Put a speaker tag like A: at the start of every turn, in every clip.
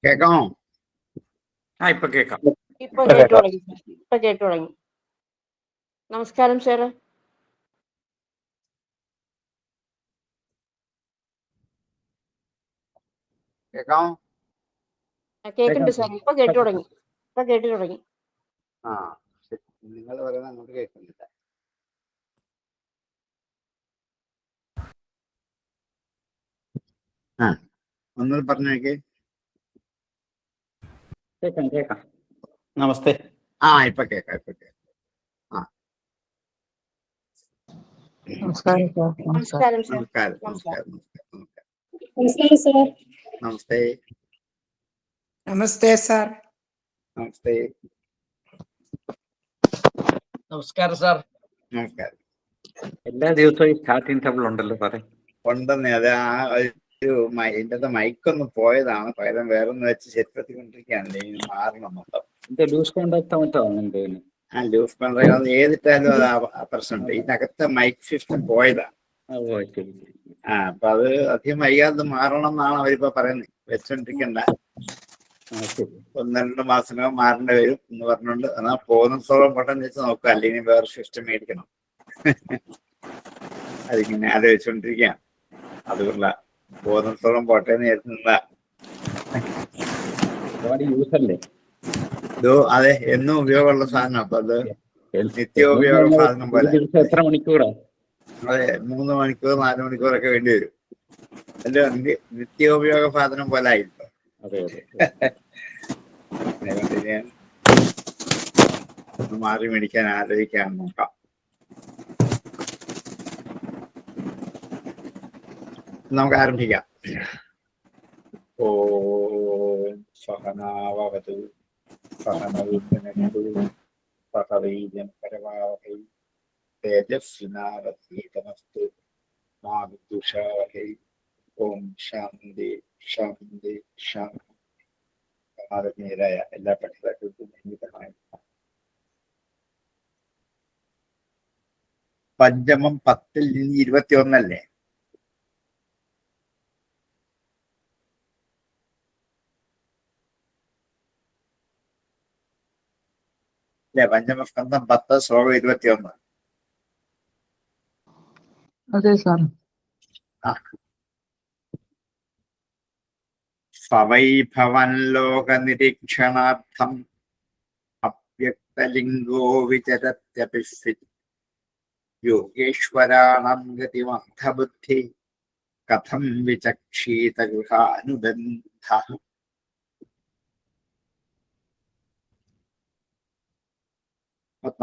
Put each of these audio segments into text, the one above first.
A: കേക്കാമോ?
B: ഇപ്പൊ കേക്കാം.
C: ഇപ്പൊ കേട്ടു തുടങ്ങി. നമസ്കാരം സാറ്.
A: കേക്കാമോ?
C: കേക്കുന്നുണ്ട് സാർ. ഇപ്പൊ കേട്ടു തുടങ്ങി.
A: ആ, നിങ്ങൾ പറയുന്നത് അങ്ങോട്ട് കേൾക്കുന്നില്ല. ഒന്നുകൂടി പറഞ്ഞേക്ക്.
B: കേക്കാം. നമസ്തേ.
A: ഇപ്പൊ കേക്കാം.
C: നമസ്കാരം സാർ.
A: നമസ്കാരം. നമസ്തേ.
D: നമസ്തേ സാർ.
A: നമസ്തേ.
B: നമസ്കാരം സാർ.
A: നമസ്കാരം.
B: എല്ലാ ദിവസവും ഈ സ്റ്റാർട്ടിങ് ട്രബിൾ ഉണ്ടല്ലോ സാറേ?
A: ഉണ്ടെന്നേ. അത് ഇതിന്റെ മൈക്കൊന്ന് പോയതാണ്. പകരം വേറൊന്ന് വെച്ച് ശരിപ്പെടുത്തിക്കൊണ്ടിരിക്കുകയാണ്. ഇനി മാറണം മൊത്തം.
B: ലൂസ് കോണ്ടാക്ട് മറ്റോ ഉണ്ട്.
A: ലൂസ് കോൺട്രാക്ട് ഏതിട്ടാലും അത് ആ പ്രശ്നമുണ്ട്. ഇതിനകത്ത് മൈക്ക് സിസ്റ്റം പോയതാണ്. അപ്പൊ അത് അധികം വൈകാതെ മാറണം എന്നാണ് അവരിപ്പോ പറയുന്നത്. വെച്ചോണ്ടിരിക്കണ്ട, 1-2 മാസത്തിനകം മാറേണ്ടി വരും എന്ന് പറഞ്ഞുകൊണ്ട്. എന്നാ പോകുന്നത്തോളം പെട്ടെന്ന് വെച്ച് നോക്കുക, അല്ലെങ്കിൽ വേറെ സിസ്റ്റം മേടിക്കണം. അതിങ്ങനെ ആലോചിച്ചോണ്ടിരിക്കുകയാണ്. അതുകൊണ്ട പോകുന്നത്തോളം പോട്ടെ എന്ന് വിചാരിച്ചില്ല. അതെ, എന്നും ഉപയോഗമുള്ള സാധനം. അപ്പൊ അത് നിത്യോപയോഗ സാധനം പോലെ.
B: എത്ര മണിക്കൂറാ?
A: അതെ, 3 മണിക്കൂർ 4 മണിക്കൂറൊക്കെ വേണ്ടി വരും. അല്ല, നിത്യോപയോഗ സാധനം പോലെ ആയിരുന്നു. മാറി മേടിക്കാൻ ആലോചിക്കാൻ നോക്കാം. നമുക്ക് ആരംഭിക്കാം. ഓം സഹനാവവതു സഹനൗ ഭുനക്തു സഹ വീര്യം കരവാവഹൈ തേജസ്വിനാവധീതമസ്തു മാ വിദ്വിഷാവഹൈ. ഓം ശാന്തി ശാന്തി ശാന്തി. ആദരണീയരായ എല്ലാ പഠിതാക്കൾക്കും നിമിത്തമായി പഞ്ചമം 10-ൽ നിന്ന് 21 അല്ലേ? പഞ്ചമസ്കന്ധം 10 ശ്ലോകം 21.
D: അതെ സാർ.
A: സവൈഭവൻ ലോകനിരീക്ഷണാർത്ഥം അവ്യക്തലിംഗോ വിചരത്യപിസ്വിത് യോഗേശ്വരാണം ഗതിമന്ധബുദ്ധി കഥം വിചക്ഷീത ഗൃഹാനുബന്ധ.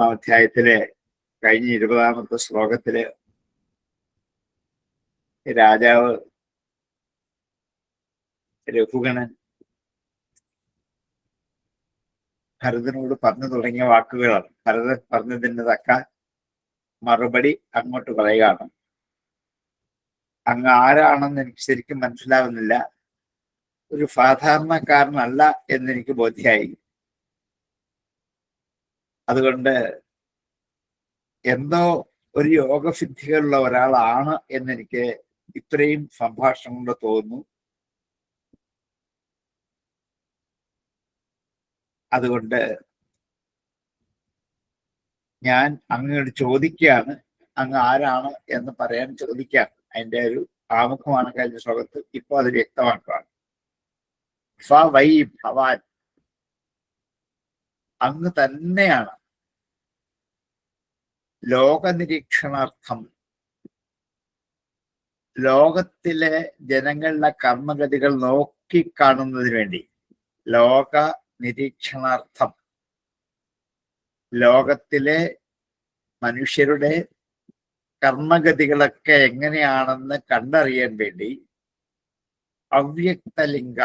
A: അധ്യായത്തിലെ കഴിഞ്ഞ 20-ാമത്തെ ശ്ലോകത്തില് രാജാവ് രഘുഗണൻ ഭരതനോട് പറഞ്ഞു തുടങ്ങിയ വാക്കുകളാണ്. ഭരതൻ പറഞ്ഞതിന് തക്ക മറുപടി അങ്ങോട്ട് പറയുകയാണ്. അങ്ങ് ആരാണെന്ന് എനിക്ക് ശരിക്കും മനസ്സിലാവുന്നില്ല. ഒരു സാധാരണക്കാരനല്ല എന്നെനിക്ക് ബോധ്യമായി. അതുകൊണ്ട് എന്തോ ഒരു യോഗസിദ്ധികളുള്ള ഒരാളാണ് എന്നെനിക്ക് ഇത്രയും സംഭാഷണം കൊണ്ട് തോന്നുന്നു. അതുകൊണ്ട് ഞാൻ അങ്ങോട്ട് ചോദിക്കുകയാണ്, അങ്ങ് ആരാണ് എന്ന് പറയാൻ ചോദിക്കുകയാണ്. അതിന്റെ ഒരു ആമുഖമാണ് കഴിഞ്ഞ ശ്ലോകത്ത്. ഇപ്പൊ അത് വ്യക്തമാക്കുകയാണ്. ഫ വൈ ഭവാൻ, അങ്ങ് തന്നെയാണ് ലോകനിരീക്ഷണാർത്ഥം, ലോകത്തിലെ ജനങ്ങളുടെ കർമ്മഗതികൾ നോക്കിക്കാണുന്നതിന് വേണ്ടി. ലോക നിരീക്ഷണാർത്ഥം, ലോകത്തിലെ മനുഷ്യരുടെ കർമ്മഗതികളൊക്കെ എങ്ങനെയാണെന്ന് കണ്ടറിയാൻ വേണ്ടി. അവ്യക്തലിംഗ,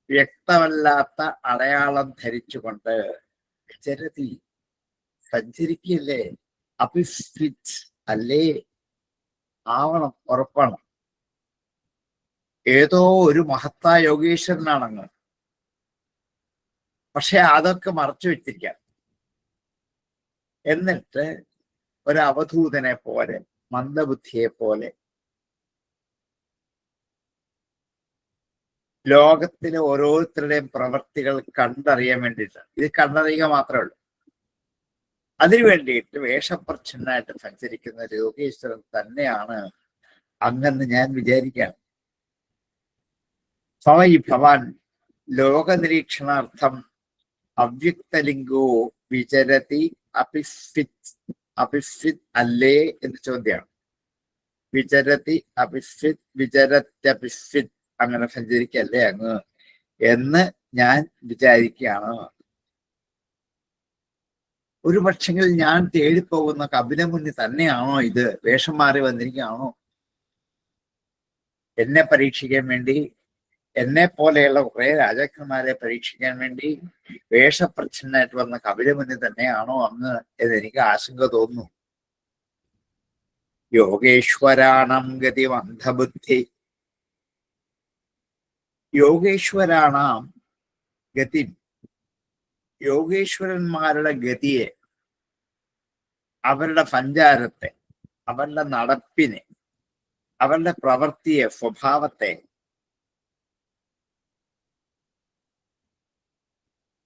A: വ്യക്തമല്ലാത്ത അടയാളം ധരിച്ചുകൊണ്ട്. ചരതി, സഞ്ചരിക്കല്ലേ. അഭിസ്വിത്, അല്ലേ, ആവണം, ഉറപ്പാണ്. ഏതോ ഒരു മഹത്തായ യോഗീശ്വരനാണങ്ങ്. പക്ഷെ അതൊക്കെ മറച്ചു വെച്ചിരിക്കാം. എന്നിട്ട് ഒരവധൂതനെ പോലെ, മന്ദബുദ്ധിയെ പോലെ ലോകത്തിലെ ഓരോരുത്തരുടെയും പ്രവർത്തികൾ കണ്ടറിയാൻ വേണ്ടിയിട്ടാണ്. ഇത് കണ്ടറിയുക മാത്രമേ ഉള്ളൂ. അതിനു വേണ്ടിയിട്ട് വേഷപ്രച്ഛന്നായിട്ട് സഞ്ചരിക്കുന്ന യോഗീശ്വരൻ തന്നെയാണ് അങ്ങെന്ന് ഞാൻ വിചാരിക്കുകയാണ്. ഭവാൻ ലോകനിരീക്ഷണാർത്ഥം അവ്യക്തലിംഗോ വിചരതി അഭിഫിത് അല്ലേ എന്ന് ചോദ്യമാണ്. വിചരതി അഭിഫിത് വിചരത്യഭിഫിത് അങ്ങനെ സഞ്ചരിക്കല്ലേ അങ്ങ് എന്ന് ഞാൻ വിചാരിക്കുകയാണ്. ഒരു പക്ഷെങ്കിൽ ഞാൻ തേടിപ്പോകുന്ന കപിലമുനി തന്നെയാണോ ഇത്? വേഷം മാറി വന്നിരിക്കുകയാണോ? എന്നെ പരീക്ഷിക്കാൻ വേണ്ടി, എന്നെ പോലെയുള്ള കുറെ രാജാക്കന്മാരെ പരീക്ഷിക്കാൻ വേണ്ടി വേഷപ്രച്ഛന്നായിട്ട് വന്ന കപിലമുനി തന്നെയാണോ അങ്ങ് എന്നെനിക്ക് ആശങ്ക തോന്നുന്നു. യോഗേശ്വരാണം ഗതി മന്ദബുദ്ധി. യോഗേശ്വരാണാം ഗതി, യോഗേശ്വരന്മാരുടെ ഗതിയെ, അവരുടെ സഞ്ചാരത്തെ, അവരുടെ നടപ്പിനെ, അവരുടെ പ്രവൃത്തിയെ, സ്വഭാവത്തെ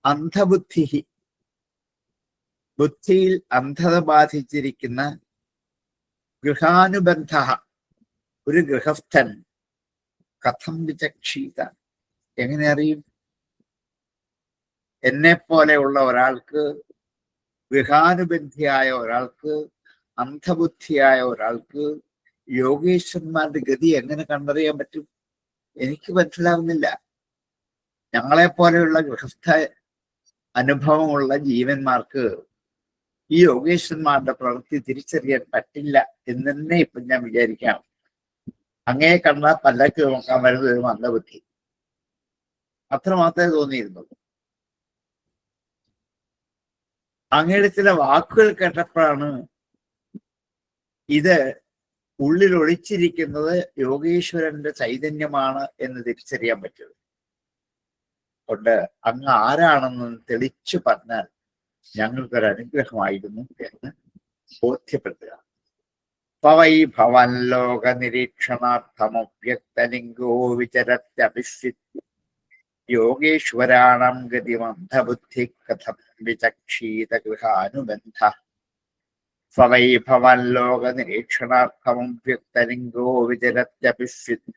A: അന്ധബുദ്ധി, ബുദ്ധിയിൽ അന്ധത ബാധിച്ചിരിക്കുന്ന ഗൃഹാനുബന്ധ ഒരു ഗൃഹസ്ഥൻ കഥം വിചക്ഷീത എങ്ങനെ അറിയും? എന്നെ പോലെയുള്ള ഒരാൾക്ക്, ഗൃഹാനുബന്ധിയായ ഒരാൾക്ക്, അന്ധബുദ്ധിയായ ഒരാൾക്ക് യോഗേശ്വരന്മാരുടെ ഗതി എങ്ങനെ കണ്ടറിയാൻ പറ്റും? എനിക്ക് മനസ്സിലാവുന്നില്ല. ഞങ്ങളെ പോലെയുള്ള ഗൃഹസ്ഥ അനുഭവമുള്ള ജീവന്മാർക്ക് ഈ യോഗേശ്വരന്മാരുടെ പ്രവൃത്തി തിരിച്ചറിയാൻ പറ്റില്ല എന്ന് തന്നെ ഇപ്പൊ ഞാൻ വിചാരിക്കാം. അങ്ങേ കണ്ടാൽ പല്ലക്ക് നോക്കാൻ വരുന്നത് ഒരു മന്ദബുദ്ധി, അത്ര മാത്രമേ തോന്നിയിരുന്നുള്ളൂ. അങ്ങയുടെ ചില വാക്കുകൾ കേട്ടപ്പോഴാണ് ഇത് ഉള്ളിൽ ഒളിച്ചിരിക്കുന്നത് യോഗീശ്വരന്റെ ചൈതന്യമാണ് എന്ന് തിരിച്ചറിയാൻ പറ്റുന്നത്. കൊണ്ട് അങ്ങ് ആരാണെന്ന് തെളിച്ചു പറഞ്ഞാൽ ഞങ്ങൾക്കൊരു അനുഗ്രഹമായിരുന്നു എന്ന് ബോധ്യപ്പെടുത്തുക. പവൈ ഭവൻ ലോക നിരീക്ഷണാർത്ഥമവ്യക്തലിംഗോ വിചരത്യഭിസിത് യോഗേശ്വരാണം ഗതി മന്ദബുദ്ധി കഥം വിചക്ഷീത ഗൃഹാനുബന്ധ. പവൈ ഭവൻ ലോക നിരീക്ഷണാർത്ഥമവ്യക്തലിംഗോ വിചരത്യഭിസിത്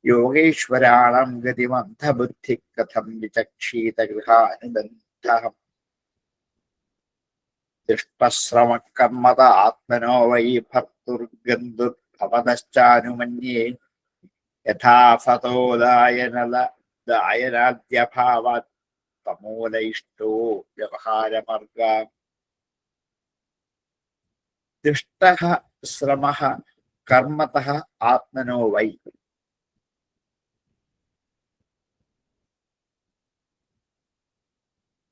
A: യോഗേശ്വരാണം ഗതി മന്ദബുദ്ധി കഥം വിചക്ഷീത ഗൃഹാനുബന്ധ. ദുഷ്ടശ്രമകർമ്മത ആത്മനോ വൈ ഭർത്തുർഗന്ധുർഭവതശ്ചാനുമന്യേ യഥാഫതോദായനാദ്യഭാവാത് തമൂലയിഷ്ടോ വ്യവഹാരമാർഗ. ദുഷ്ടഃ ശ്രമഃ കർമ്മതഃ ആത്മനോ വൈ.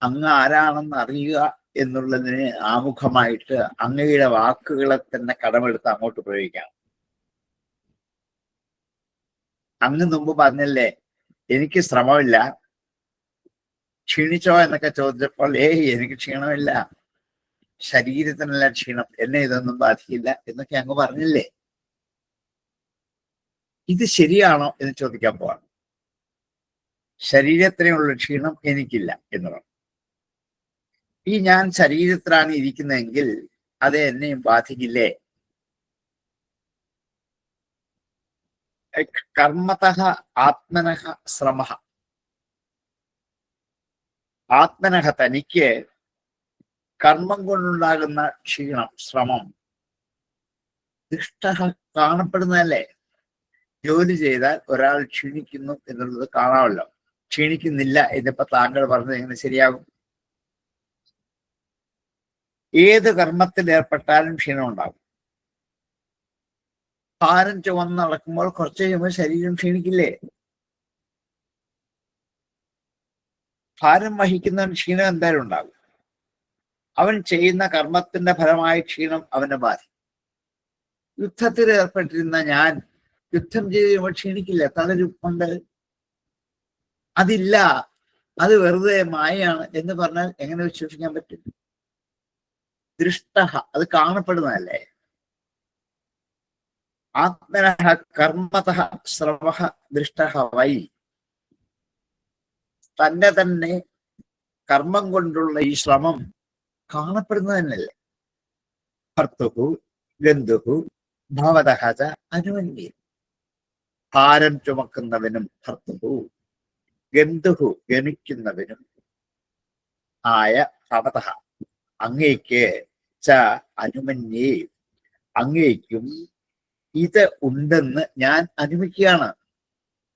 A: അങ്ങ് ആരാണെന്ന് അറിയുക എന്നുള്ളതിന് ആമുഖമായിട്ട് അങ്ങയുടെ വാക്കുകളെ തന്നെ കടമെടുത്ത് അങ്ങോട്ട് പ്രയോഗിക്കാം. അങ്ങ് മുമ്പ് പറഞ്ഞല്ലേ എനിക്ക് ശ്രമമില്ല, ക്ഷീണിച്ചോ എന്നൊക്കെ ചോദിച്ചപ്പോൾ എനിക്ക് ക്ഷീണമില്ല, ശരീരത്തിനല്ല ക്ഷീണം, എന്നെ ഇതൊന്നും ബാധിക്കില്ല എന്നൊക്കെ അങ്ങ് പറഞ്ഞില്ലേ. ഇത് ശരിയാണോ എന്ന് ചോദിക്കാൻ പോവാണ്. ശരീരത്തിനുള്ള ക്ഷീണം എനിക്കില്ല എന്ന് പറഞ്ഞു. ഈ ഞാൻ ശരീരത്തിലാണ് ഇരിക്കുന്നതെങ്കിൽ അത് എന്നെയും ബാധിക്കില്ലേ? കർമ്മതഃ ആത്മനഃ ശ്രമഃ. ആത്മനഃ തനിക്ക് കർമ്മം കൊണ്ടുണ്ടാകുന്ന ക്ഷീണം, ശ്രമം ദുഷ്ടഃ കാണപ്പെടുന്നതല്ലേ. ജോലി ചെയ്താൽ ഒരാൾ ക്ഷീണിക്കുന്നു എന്നുള്ളത് കാണാമല്ലോ. ക്ഷീണിക്കുന്നില്ല എന്നിപ്പോ താങ്കൾ പറഞ്ഞത് എങ്ങനെ ശരിയാകും? ഏത് കർമ്മത്തിൽ ഏർപ്പെട്ടാലും ക്ഷീണം ഉണ്ടാകും. ഭാരം ചുമന്ന് നടക്കുമ്പോൾ കുറച്ച് കഴിയുമ്പോൾ ശരീരം ക്ഷീണിക്കില്ലേ? ഭാരം വഹിക്കുന്ന ക്ഷീണം എന്തായാലും ഉണ്ടാകും. അവൻ ചെയ്യുന്ന കർമ്മത്തിന്റെ ഫലമായ ക്ഷീണം അവനെ ബാധിക്കും. യുദ്ധത്തിൽ ഏർപ്പെട്ടിരുന്ന ഞാൻ യുദ്ധം ചെയ്യുമ്പോൾ ക്ഷീണിക്കില്ല, തളരുണ്ട്. അതില്ല, അത് വെറുതെ മായയാണ് എന്ന് പറഞ്ഞാൽ എങ്ങനെ വിശ്വസിക്കാൻ പറ്റും? ദൃഷ്ടഃ, അത് കാണപ്പെടുന്നതല്ലേ. ആത്മനഃ കർമ്മതഃ ശ്രമഃ ദൃഷ്ടഃ വൈ. തന്റെ തന്നെ കർമ്മം കൊണ്ടുള്ള ഈ ശ്രമം കാണപ്പെടുന്നത് തന്നെയല്ലേ. ഭർത്തുഹു ഗന്ധുഹു ഭവതഹ അനുമന്യേ. ഭാരം ചുമക്കുന്നവനും ഭർത്തുഹു, ഗന്ധുഹു ഗണിക്കുന്നവനും ആയ ഭവതഹ അങ്ങേക്ക് ച അനുമന്യേ അങ്ങേക്കും ഇത് ഉണ്ടെന്ന് ഞാൻ അനുമിക്കുകയാണ്.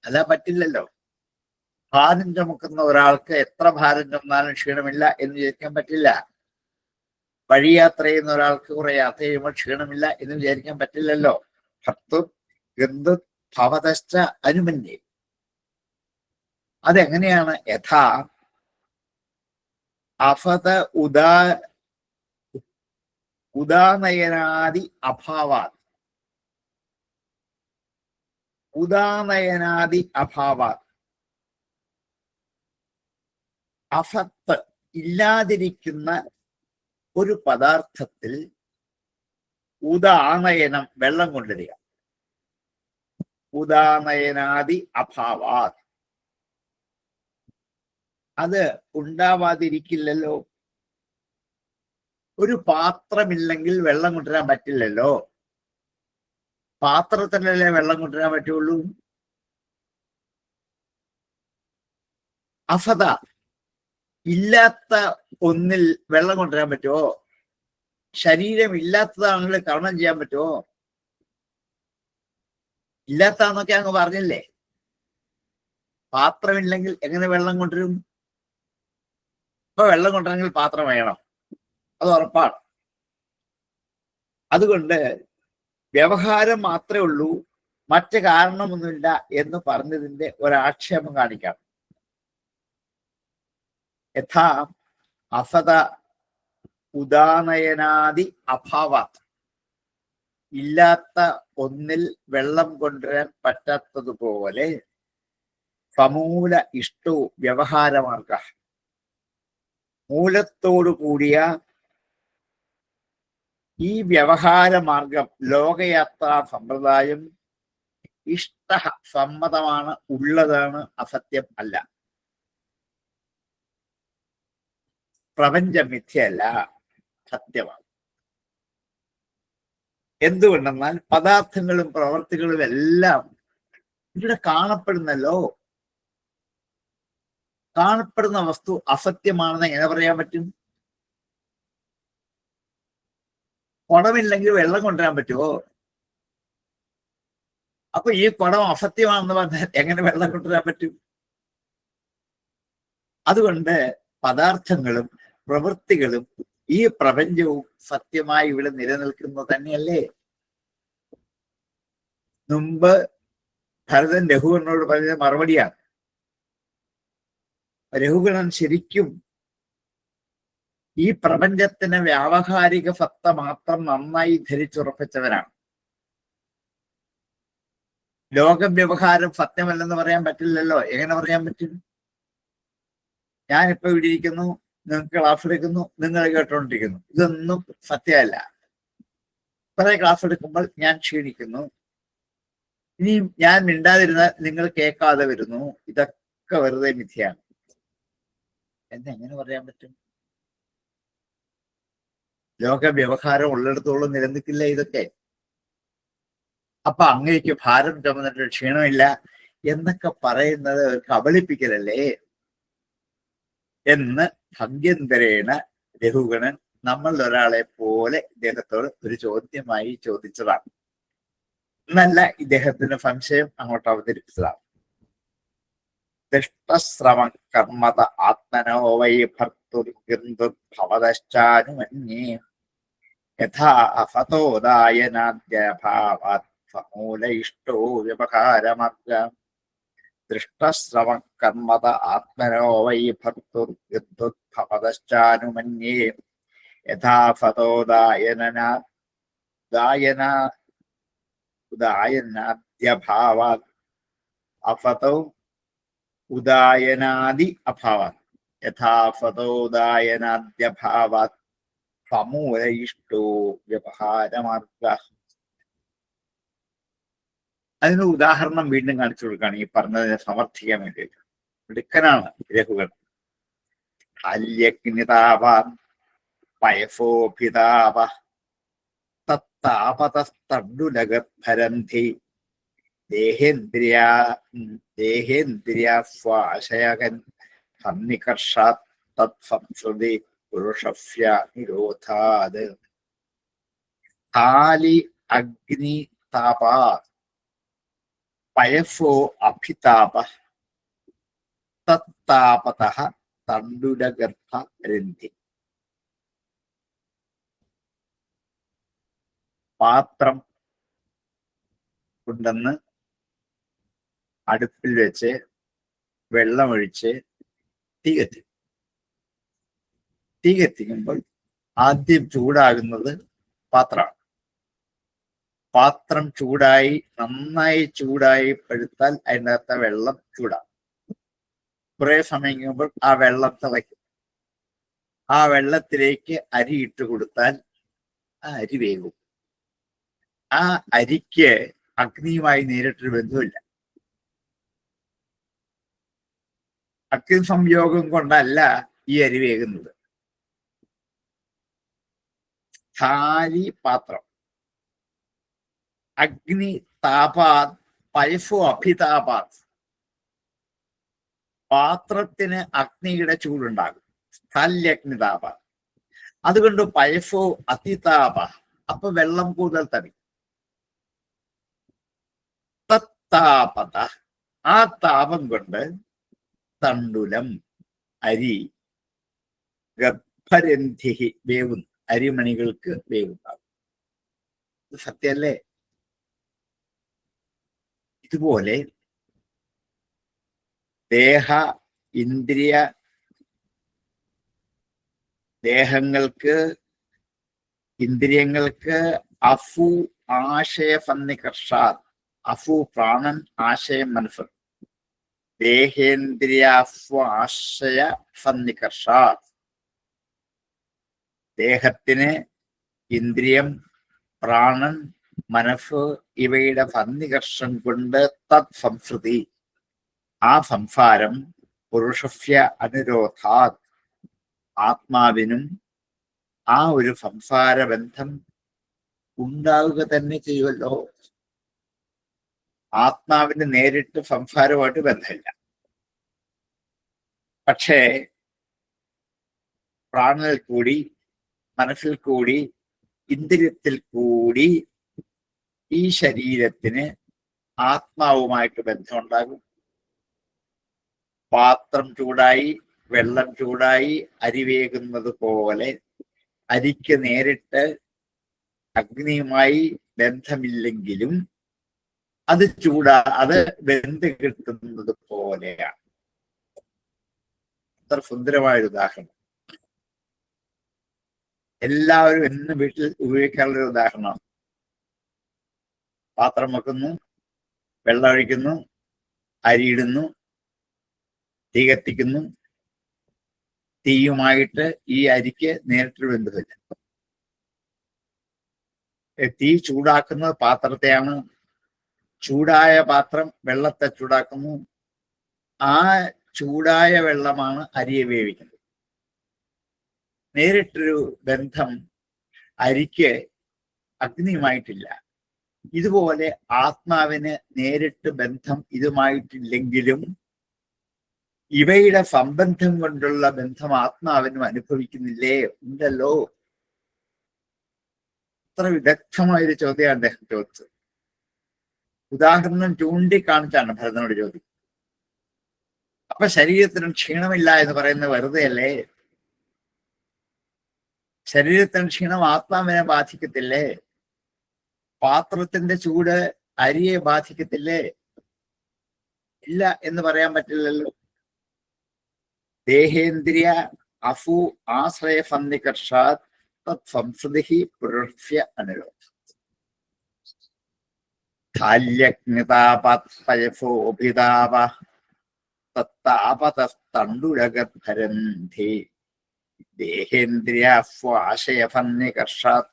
A: അല്ല പറ്റില്ലല്ലോ. ഭാരം ചുമക്കുന്ന ഒരാൾക്ക് എത്ര ഭാരം ചുമന്നാലും ക്ഷീണമില്ല എന്ന് വിചാരിക്കാൻ പറ്റില്ല. വഴിയാത്ര ചെയ്യുന്ന ഒരാൾക്ക് കുറെ യാത്ര ചെയ്യുമ്പോൾ ക്ഷീണമില്ല എന്ന് വിചാരിക്കാൻ പറ്റില്ലല്ലോ. ഭർത്തു ഗന്ധു ഭവതശ്ച അനുമന്യേ. അതെങ്ങനെയാണ്? യഥാ അഫത ഉദാനയനാദി അഭാവാത്. ഉദാനയനാദി അഭാവാത്. അഫത്ത് ഇല്ലാതിരിക്കുന്ന ഒരു പദാർത്ഥത്തിൽ ഉദാനയനം വെള്ളം കൊണ്ടുവരിക. ഉദാനയനാദി അഭാവാത്. അത് ഉണ്ടാവാതിരിക്കില്ലല്ലോ. ഒരു പാത്രമില്ലെങ്കിൽ വെള്ളം കൊണ്ടുവരാൻ പറ്റില്ലല്ലോ. പാത്രത്തിലല്ലേ വെള്ളം കൊണ്ടുവരാൻ പറ്റുള്ളൂ. അഫത ഇല്ലാത്ത ഒന്നിൽ വെള്ളം കൊണ്ടുവരാൻ പറ്റുമോ? ശരീരം ഇല്ലാത്തതാണെങ്കിൽ കർമ്മം ചെയ്യാൻ പറ്റുമോ? ഇല്ലാത്തന്നൊക്കെ അങ്ങ് പറഞ്ഞില്ലേ. പാത്രമില്ലെങ്കിൽ എങ്ങനെ വെള്ളം കൊണ്ടുവരും? ഇപ്പൊ വെള്ളം കൊണ്ടുവരണമെങ്കിൽ പാത്രം വേണം, അത് ഉറപ്പാണ്. അതുകൊണ്ട് വ്യവഹാരം മാത്രമേ ഉള്ളൂ, മറ്റ് കാരണമൊന്നുമില്ല എന്ന് പറഞ്ഞതിന്റെ ഒരാക്ഷേപം കാണിക്കാം. യഥാ അഫത ഉദാനയനാദി അഭാവാത്. ഇല്ലാത്ത ഒന്നിൽ വെള്ളം കൊണ്ടുവരാൻ പറ്റാത്തതുപോലെ സമൂല ഇഷ്ടോ വ്യവഹാരമാർഗ. മൂലത്തോടു കൂടിയ ഈ വ്യവഹാരമാർഗം, ലോകയാത്രാ സമ്പ്രദായം ഇഷ്ട സമ്മതമാണ്, ഉള്ളതാണ്, അസത്യം അല്ല. പ്രപഞ്ചം മിഥ്യയല്ല, സത്യമാണ്. എന്തുകൊണ്ടെന്നാൽ പദാർത്ഥങ്ങളും പ്രവർത്തികളും എല്ലാം ഇവിടെ കാണപ്പെടുന്നല്ലോ. കാണപ്പെടുന്ന വസ്തു അസത്യമാണെന്ന് എങ്ങനെ പറയാൻ പറ്റും? കുടമില്ലെങ്കിൽ വെള്ളം കൊണ്ടുവരാൻ പറ്റുമോ? അപ്പൊ ഈ കുടം അസത്യമാണെന്ന് പറഞ്ഞാൽ എങ്ങനെ വെള്ളം കൊണ്ടുവരാൻ പറ്റും? അതുകൊണ്ട് പദാർത്ഥങ്ങളും പ്രവൃത്തികളും ഈ പ്രപഞ്ചവും സത്യമായി ഇവിടെ നിലനിൽക്കുന്നത് തന്നെയല്ലേ. മുമ്പ് ഭരതൻ രഘുഗണനോട് പറഞ്ഞ മറുപടിയാണ്. രഘുഗണൻ ശരിക്കും ഈ പ്രപഞ്ചത്തിന് വ്യാവഹാരിക സത്ത മാത്രം നന്നായി ധരിച്ചുറപ്പിച്ചവനാണ്. ലോക വ്യവഹാരം സത്യമല്ലെന്ന് പറയാൻ പറ്റില്ലല്ലോ. എങ്ങനെ പറയാൻ പറ്റും? ഞാനിപ്പോ ഇവിടെ ഇരിക്കുന്നു, നിങ്ങൾക്ക് ക്ലാസ് എടുക്കുന്നു, നിങ്ങൾ കേട്ടോണ്ടിരിക്കുന്നു. ഇതൊന്നും സത്യമല്ല. കുറെ ക്ലാസ് എടുക്കുമ്പോൾ ഞാൻ ക്ഷീണിക്കുന്നു, ഇനിയും ഞാൻ മിണ്ടാതിരുന്നാൽ നിങ്ങൾ കേൾക്കാതെ വരുന്നു. ഇതൊക്കെ വെറുതെ മിഥ്യയാണ് എന്നെങ്ങനെ പറയാൻ പറ്റും? ലോക വ്യവഹാരം ഉള്ളിടത്തോളം നിലനിൽക്കില്ല ഇതൊക്കെ. അപ്പൊ അങ്ങേക്ക് ഭാരം ചുമന്നിട്ട് ക്ഷീണമില്ല എന്നൊക്കെ പറയുന്നത് കബളിപ്പിക്കലല്ലേ എന്ന് ഭംഗ്യന്തരേണ രഘുഗണൻ നമ്മൾ ഒരാളെ പോലെ ഇദ്ദേഹത്തോട് ഒരു ചോദ്യമായി ചോദിച്ചതാണ്. എന്നല്ല, ഇദ്ദേഹത്തിന് സംശയം അങ്ങോട്ട് അവതരിപ്പിച്ചതാണ്. ദുഷ്ടശ്രമ കർമ്മത ആത്മനോ വൈ ഭർത്തുർഭവതശ്ചാനുമന്യേ യഥാ അഫതോദായനാദ്യഭാവാത് സമൂല ഇഷ്ടോ വ്യവഹാരമാർഗ. ദൃഷ്ടശ്രമ കർമ്മത ആത്മനോ വൈ ഭർത്തുർഭവതശ്ചാനുമന്യേ യഥാ ഉദായനാദ്യഭാവാത് അഫതോ ഉദായനാദി അഭാവാത് യഥാഫതോദായനാദ്യഭാവാത് സമൂല ഇഷ്ടോ വ്യവഹാരമാർഗ. അതിന് ഉദാഹരണം വീണ്ടും കാണിച്ചു കൊടുക്കുകയാണ് ഈ പറഞ്ഞതിനെ സമർത്ഥിക്കാൻ വേണ്ടിയിട്ട്. മിടുക്കനാണ് രഘുഗണൻ. ഹാല്യഗ്നിതാപാൻ പയഫോഭിതാപ തത്താപതസ്തണ്ഡുലഗർഭരന്ധി ദേഹേന്ദ്രിയാശ്വാശയകൻ സന്നികർഷാത് തത്സംശ്രുതി പുരുഷസ്യ നിരോധാത്. ഹാലി അഗ്നി താപാ പയഫോ അഭിതാപ തത്താപതഃ തണ്ഡുലഗർഭ രന്ധി. പാത്രം കൊണ്ടെന്ന് അടുപ്പിൽ വെച്ച് വെള്ളമൊഴിച്ച് തീ കത്തിക്കും. തീ കത്തിക്കുമ്പോൾ ആദ്യം ചൂടാകുന്നത് പാത്രമാണ്. പാത്രം നന്നായി ചൂടായി പഴുത്താൽ അതിനകത്ത് വെള്ളം ചൂടാകും. കുറെ സമയം കഴിയുമ്പോൾ ആ വെള്ളം തിളയ്ക്കും. ആ വെള്ളത്തിലേക്ക് അരി ഇട്ട് കൊടുത്താൽ ആ അരി വേകും. ആ അരിക്ക് അഗ്നിയുമായി നേരിട്ടൊരു ബന്ധമില്ല. അഗ്നി സംയോഗം കൊണ്ടല്ല ഈ അരി വേകുന്നത്. ഥാലി പാത്രം. അഗ്നി താപാത് പയഫോ അഭിതാപാത്. പാത്രത്തിന് അഗ്നിയുടെ ചൂടുണ്ടാകും. സ്ഥല്യഗ്നിതാപ. അതുകൊണ്ട് പയഫോ അതിതാപ. അപ്പൊ വെള്ളം കൂടുതൽ തരും. തത്താപത. ആ താപം കൊണ്ട് തണ്ടുലം അരി ഗർഭരന്ധി വേവുന്നു. അരിമണികൾക്ക് വേവുണ്ടാകും. ഇത് സത്യല്ലേ? ഇതുപോലെ ഇന്ദ്രിയങ്ങൾക്ക് അഫു ആശയ സന്നികർഷാത്. അഫു പ്രാണൻ, ആശയം മനസ്സ്. ദേഹേന്ദ്രിയാശ്വാശയ സന്നികർഷാത്. ദേഹത്തിന് ഇന്ദ്രിയം, പ്രാണൻ, മനസ്സ് ഇവയുടെ സന്നികർഷം കൊണ്ട് തത് സംസ്കൃതി. ആ സംസാരം പുരുഷസ്യ അനുരോധാത്. ആത്മാവിനും ആ ഒരു സംസാര ബന്ധം ഉണ്ടാവുക തന്നെ ചെയ്യുമല്ലോ. ആത്മാവിന് നേരിട്ട് സംസാരമായിട്ട് ബന്ധമില്ല. പക്ഷേ പ്രാണനിൽ കൂടി, മനസ്സിൽ കൂടി, ഇന്ദ്രിയത്തിൽ കൂടി ഈ ശരീരത്തിന് ആത്മാവുമായിട്ട് ബന്ധമുണ്ടാകും. പാത്രം ചൂടായി, വെള്ളം ചൂടായി, അരി വേകുന്നത് പോലെ അരിക്ക് നേരിട്ട് അഗ്നിയുമായി ബന്ധമില്ലെങ്കിലും അത് വെന്ത് കിട്ടുന്നത് പോലെയാണ്. അത്ര സുന്ദരമായൊരു ഉദാഹരണം. എല്ലാവരും എന്നും വീട്ടിൽ ഉപയോഗിക്കാനുള്ള ഉദാഹരണമാണ്. പാത്രം വെക്കുന്നു, വെള്ളം ഒഴിക്കുന്നു, അരിയിടുന്നു, തീ കത്തിക്കുന്നു. തീയുമായിട്ട് ഈ അരിക്ക് നേരിട്ടൊരു ബന്ധമില്ല. തീ ചൂടാക്കുന്നത് പാത്രത്തെയാണ്. ചൂടായ പാത്രം വെള്ളത്തെ ചൂടാക്കുന്നു. ആ ചൂടായ വെള്ളമാണ് അരിയെ വേവിക്കുന്നത്. നേരിട്ടൊരു ബന്ധം അരിക്ക് അഗ്നിയുമായിട്ടില്ല. ഇതുപോലെ ആത്മാവിന് നേരിട്ട് ബന്ധം ഇതുമായിട്ടില്ലെങ്കിലും ഇവയുടെ സംബന്ധം കൊണ്ടുള്ള ബന്ധം ആത്മാവിനും അനുഭവിക്കുന്നില്ലേ? ഉണ്ടല്ലോ. അത്ര വിദഗ്ധമായൊരു ചോദ്യമാണ് അദ്ദേഹം ചോദിച്ചത്. ഉദാഹരണം ചൂണ്ടിക്കാണിച്ചാണ് ഭരതനോട് ചോദിക്കുന്നത്. അപ്പൊ ശരീരത്തിന് ക്ഷീണമില്ല എന്ന് പറയുന്നത് വെറുതെ അല്ലേ? ശരീരത്തിന് ക്ഷീണം ആത്മാവിനെ ബാധിക്കത്തില്ലേ? പാത്രത്തിന്റെ ചൂട് അരിയെ ബാധിക്കത്തില്ലേ? ഇല്ല എന്ന് പറയാൻ പറ്റില്ലല്ലോ. ദേഹേന്ദ്രിയ അഫു ആശ്രയ സന്നികർഷാത് തത് സംസ്കൃതി പുരുഷസ്യ അനുരോധ. ധാല്യഗ്നിതാപയഫോഭിതാപ തത്താപതസ്തണ്ഡുലഗർഭരന്ധി ദേഹേന്ദ്രിയാശ്വാശയ സന്നികർഷാത്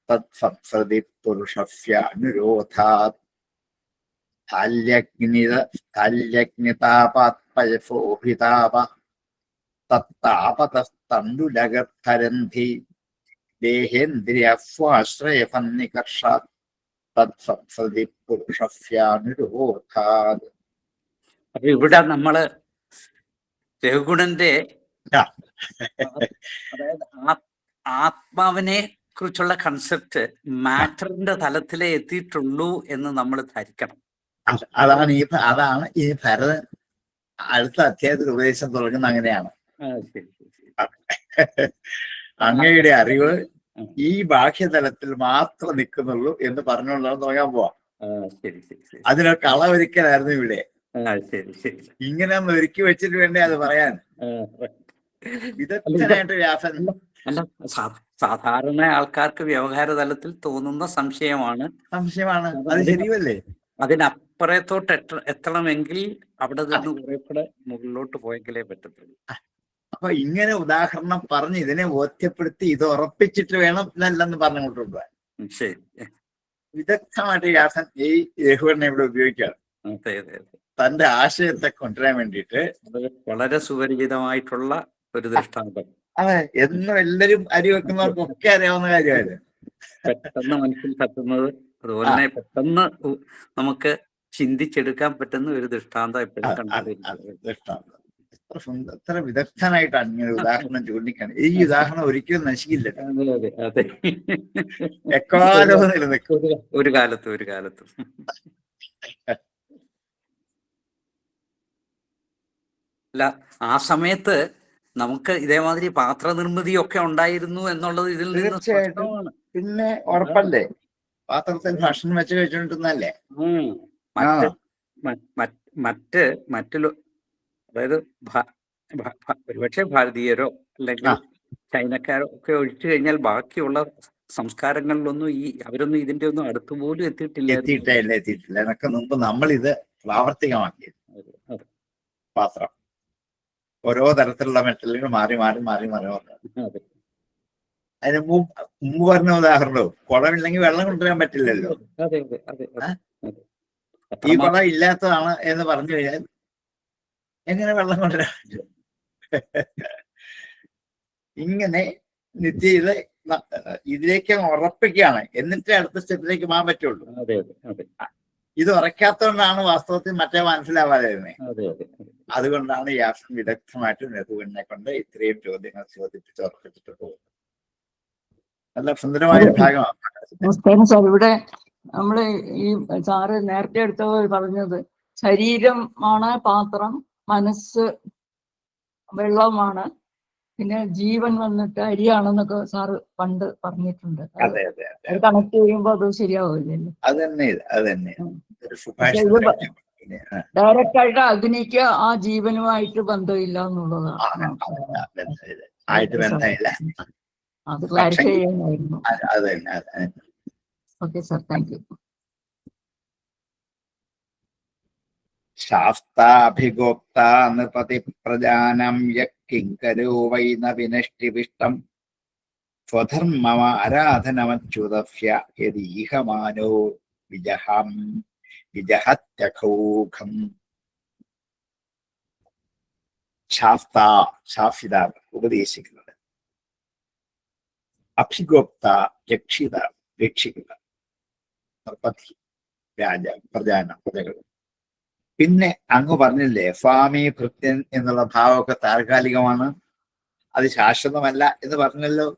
A: തത് സംസ്കൃതി പുരുഷസ്യ അനുരോധാത്. ധാല്യഗ്നിതാപാത് പയഫോഭിതാപ തത്താപതസ്തണ്ടുലഗന്ധരന്ധി ദേഹേന്ദ്രിയസ്വാശ്രയഫന്നികർഷാത് തത്സംസതി പുരുഷസ്യാനുരോധാത്.
B: അപ്പൊ ഇവിടെ നമ്മള് രഘുഗുണന്റെ
A: ആ.
B: അതായത് ആത്മാവിനെ കുറിച്ചുള്ള കൺസെപ്റ്റ് മാറ്ററിന്റെ തലത്തിലേ എത്തിയിട്ടുള്ളൂ എന്ന് നമ്മൾ ധരിക്കണം.
A: അതാണ് ഈ ഭരതൻ അടുത്ത അധ്യായത്തിൽ ഉപദേശം തുടങ്ങുന്ന അങ്ങനെയാണ്.
B: ശരി ശരി ശരി.
A: അങ്ങയുടെ അറിവ് ഈ ബാഹ്യതലത്തിൽ മാത്രം നിൽക്കുന്നുള്ളൂ എന്ന് പറഞ്ഞുകൊണ്ടാണ് തുടങ്ങാൻ പോവാ.
B: ശരി ശരി ശരി.
A: അതിനൊക്കെ അളവൊരിക്കലായിരുന്നു ഇവിടെ.
B: ശരി ശരി.
A: ഇങ്ങനെ ഒന്ന് ഒരുക്കി വെച്ചിട്ട് വേണ്ടേ അത് പറയാൻ. വിദഗ്ധനായിട്ട് വ്യാസൻ
B: അല്ല, സാധാരണ ആൾക്കാർക്ക് വ്യവഹാര തലത്തിൽ തോന്നുന്ന സംശയമാണ്.
A: അത് ശരിയല്ലേ?
B: അതിനപ്പുറത്തോട്ട് എത്തണമെങ്കിൽ അവിടെ നിന്ന് കുറെ കൂടെ മുകളിലോട്ട് പോയെങ്കിലേ പറ്റത്തുള്ളൂ.
A: അപ്പൊ ഇങ്ങനെ ഉദാഹരണം പറഞ്ഞ് ഇതിനെ ബോധ്യപ്പെടുത്തി ഇത് ഉറപ്പിച്ചിട്ട് വേണം ഇതല്ലെന്ന് പറഞ്ഞുകൊണ്ടുണ്ട്.
B: ശരി.
A: വിദഗ്ധമായിട്ട് വ്യാസൻ ഈ രഘുവരനെ ഇവിടെ ഉപയോഗിക്കുകയാണ്.
B: അതെ അതെ അതെ.
A: തന്റെ ആശയത്തെ കൊണ്ടുവരാൻ വേണ്ടിയിട്ട്.
B: വളരെ സുപരിചിതമായിട്ടുള്ള ഒരു ദൃഷ്ടാന്തം.
A: അതെ, എന്നും എല്ലാരും അരി വെക്കുന്നവർക്കൊക്കെ അറിയാവുന്ന കാര്യമായത്.
B: പെട്ടെന്ന് മനസ്സിൽ തട്ടുന്നത്, അതുപോലെ തന്നെ പെട്ടെന്ന് നമുക്ക് ചിന്തിച്ചെടുക്കാൻ പറ്റുന്ന ഒരു ദൃഷ്ടാന്തം എപ്പോഴും
A: ദൃഷ്ടാന്തം. എത്ര വിദഗ്ധനായിട്ടാണ് ഇങ്ങനെ ഉദാഹരണം ചൂണ്ടിക്കാണ്. ഈ ഉദാഹരണം ഒരിക്കലും നശിക്കില്ല, എക്കാലവും നിലനിൽക്കും.
B: ഒരു കാലത്തും. അല്ല, ആ സമയത്ത് നമുക്ക് ഇതേമാതിരി പാത്ര നിർമ്മിതിയൊക്കെ ഉണ്ടായിരുന്നു എന്നുള്ളത് ഇതിൽ നിന്ന്
A: തീർച്ചയായിട്ടും. പിന്നെ ഉറപ്പല്ലേ, പാത്രത്തിൽ ഭക്ഷണം വെച്ച് കഴിച്ചോണ്ടിരുന്നല്ലേ.
B: മറ്റു അതായത് ഒരുപക്ഷെ ഭാരതീയരോ അല്ലെങ്കിൽ ചൈനക്കാരോ ഒക്കെ ഒഴിച്ചു കഴിഞ്ഞാൽ ബാക്കിയുള്ള സംസ്കാരങ്ങളിലൊന്നും അവരൊന്നും ഇതിന്റെ ഒന്നും അടുത്തുപോലും എത്തിയിട്ടില്ല.
A: എന്നൊക്കെ മുമ്പ് നമ്മളിത് പ്രാവർത്തികമാക്കി. പാത്രം ഓരോ തരത്തിലുള്ള മെറ്റലുകൾ മാറി അതിന് മുമ്പ് പറഞ്ഞ ഉദാഹരണവും, കുളമില്ലെങ്കിൽ വെള്ളം കൊണ്ടുവരാൻ പറ്റില്ലല്ലോ. ഈ കുളം ഇല്ലാത്തതാണ് എന്ന് പറഞ്ഞു കഴിഞ്ഞാൽ എങ്ങനെ വെള്ളം കൊണ്ടുവരാൻ പറ്റും? ഇങ്ങനെ നിത്യത ഇതിലേക്ക് ഉറപ്പിക്കുകയാണ്, എന്നിട്ടേ അടുത്ത സ്റ്റെപ്പിലേക്ക് പോകാൻ പറ്റുള്ളൂ. ഇത് ഉറക്കാത്തതുകൊണ്ടാണ് വാസ്തവത്തിൽ മറ്റേ മനസ്സിലാവാതെ. അതുകൊണ്ടാണ് വ്യാസൻ വിദഗ്ധമായിട്ട് രഘുവിനെ കൊണ്ട് ഇത്രയും ചോദ്യങ്ങൾ ചോദിപ്പിച്ച് ഉറപ്പിച്ചിട്ട് പോകുന്നത്. നല്ല സുന്ദരമായ ഭാഗമാണ്.
D: നമസ്കാരം സാർ. ഇവിടെ നമ്മള് ഈ സാറ് നേരത്തെ എടുത്തവർ പറഞ്ഞത് ശരീരമാണ് പാത്രം, മനസ്സ് വെള്ളമാണ്, പിന്നെ ജീവൻ വന്നിട്ട് അരിയാണെന്നൊക്കെ സാറ് പണ്ട് പറഞ്ഞിട്ടുണ്ട്. അത് കണക്ട് ചെയ്യുമ്പോ അത് ശരിയാവില്ലല്ലോ.
A: അത് തന്നെ
D: ഡയറക്റ്റ് ആയിട്ട് അഗ്നിക്ക് ആ ജീവനുമായിട്ട് ബന്ധമില്ല എന്നുള്ളതാണ്. അത് ക്ലാരിഫൈ ചെയ്യാനായിരുന്നു. Okay sir, thank you.
A: ശാസ്താഭിഗോക്ത നൃപതി പ്രജാനം യക്കിങ്കരോ വൈ ന വിനഷ്ടിവിഷ്ടം സ്വധർമ്മമാരാധനമച്യുതസ്യ യദീഹമാനോ വിജഹത്യഖൗഖം. ശാസിതാവ് ഉപദേശിക്കുന്നത്, അഭിഗോപ്ത രക്ഷിക്കുക, നൃപതി പ്രജകൾ. പിന്നെ അങ്ങ് പറഞ്ഞില്ലേ, സ്വാമി ഭൃത്യൻ എന്നുള്ള ഭാവമൊക്കെ താൽക്കാലികമാണ്, അത് ശാശ്വതമല്ല എന്ന് പറഞ്ഞല്ലോ.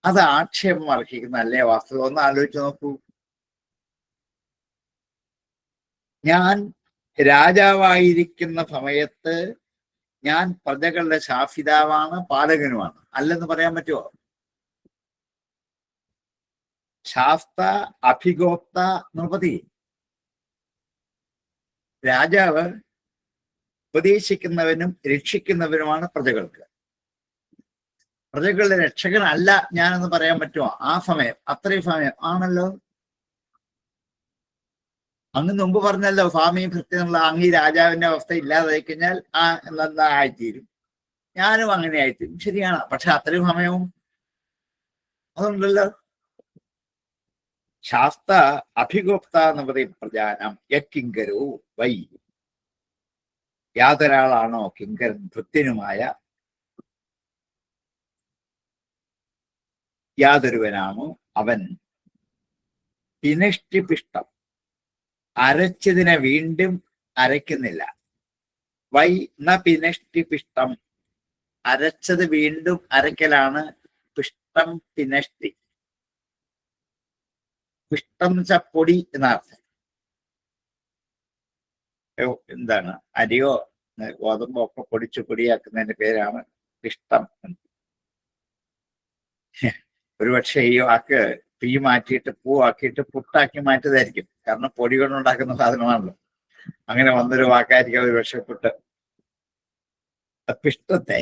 A: അത് ആക്ഷേപം അർഹിക്കുന്നതല്ലേ വാസ്തവം? ഒന്ന് ആലോചിച്ച് നോക്കൂ. ഞാൻ രാജാവായിരിക്കുന്ന സമയത്ത് ഞാൻ പ്രജകളുടെ ശാസിതാവാണ്, പാലകനുമാണ്, അല്ലെന്ന് പറയാൻ പറ്റുമോ? ശാസ്ത, അഭിഗോപ്ത, നൃപതി. രാജാവ് ഉപദേശിക്കുന്നവനും രക്ഷിക്കുന്നവനുമാണ് പ്രജകൾക്ക്. പ്രജകളുടെ രക്ഷകനല്ല ഞാനെന്ന് പറയാൻ പറ്റുമോ? ആ സമയം, അത്രയും സമയം ആണല്ലോ. അങ്ങ് മുമ്പ് പറഞ്ഞല്ലോ, സ്വാമി ഭൃത്യനുള്ള അങ്ങ് ഈ രാജാവിന്റെ അവസ്ഥ ഇല്ലാതായി കഴിഞ്ഞാൽ എന്താ ആയിത്തീരും, ഞാനും അങ്ങനെ ആയിത്തീരും. ശരിയാണ്, പക്ഷെ അത്രയും സമയവും അതുണ്ടല്ലോ. ശാസ്ത അഭിഗോപ്ത എന്ന് പറയും പ്രജാനം യക്കിങ്കരോ വൈ. യാതൊരാളാണോ കിങ്കരൻ ഭൃത്യനുമായ യാതൊരുവനാണോ അവൻ പിനഷ്ടിപിഷ്ടം അരച്ചതിനെ വീണ്ടും അരയ്ക്കുന്നില്ല. വൈ ന പിനഷ്ടിപിഷ്ടം, അരച്ചത് വീണ്ടും അരയ്ക്കലാണ് പിഷ്ടം പിനഷ്ടി. പിഷ്ടം പൊടി എന്നർത്ഥം. എന്താണ്, അരിയോ ഗോതമ്പോ ഒക്കെ പൊടിച്ചു പൊടിയാക്കുന്നതിന്റെ പേരാണ് പിഷ്ടം. ഒരുപക്ഷെ ഈ വാക്ക് തീ മാറ്റിയിട്ട് പൂവാക്കിയിട്ട് പുട്ടാക്കി മാറ്റിയതായിരിക്കും. കാരണം പൊടി കൊണ്ടുണ്ടാക്കുന്ന സാധനമാണല്ലോ. അങ്ങനെ വന്നൊരു വാക്കായിരിക്കും ഒരുപക്ഷെ പുട്ട്. പിഷ്ടത്തെ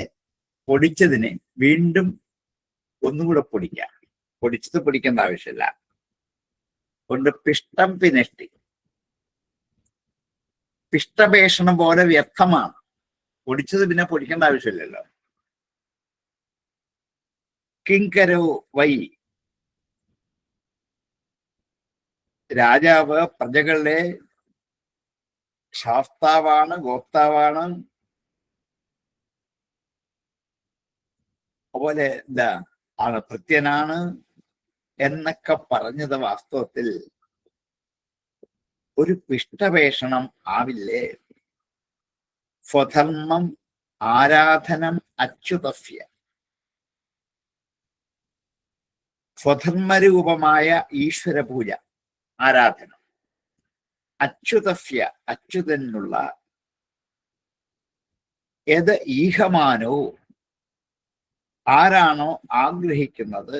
A: പൊടിച്ചതിനെ വീണ്ടും ഒന്നുകൂടെ പൊടിക്കാം. പൊടിച്ചത് പൊടിക്കേണ്ട ആവശ്യമില്ല. കൊണ്ട് പിഷ്ടം പിനഷ്ടി, പിഷ്ടപേഷണം പോലെ വ്യർത്ഥമാണ്. പൊടിച്ചത് പിന്നെ പൊടിക്കേണ്ട ആവശ്യമില്ലല്ലോ. കിങ്കരോ വൈ, രാജാവ് പ്രജകളുടെ ശാസ്താവാണ്, ഗോപ്താവാണ്. അതുപോലെ എന്താ ആണ്, ഭൃത്യനാണ് എന്നൊക്കെ പറഞ്ഞത് വാസ്തവത്തിൽ ഒരു പിഷ്ടപേഷണം ആവില്ലേ. സ്വധർമ്മം ആരാധനം അച്യുതസ്യ, സ്വധർമ്മരൂപമായ ഈശ്വര പൂജ ആരാധന. അച്യുതസ്യ, അച്യുതനുള്ള ഏത് ഈഹമാനോ, ആരാണോ ആഗ്രഹിക്കുന്നത്,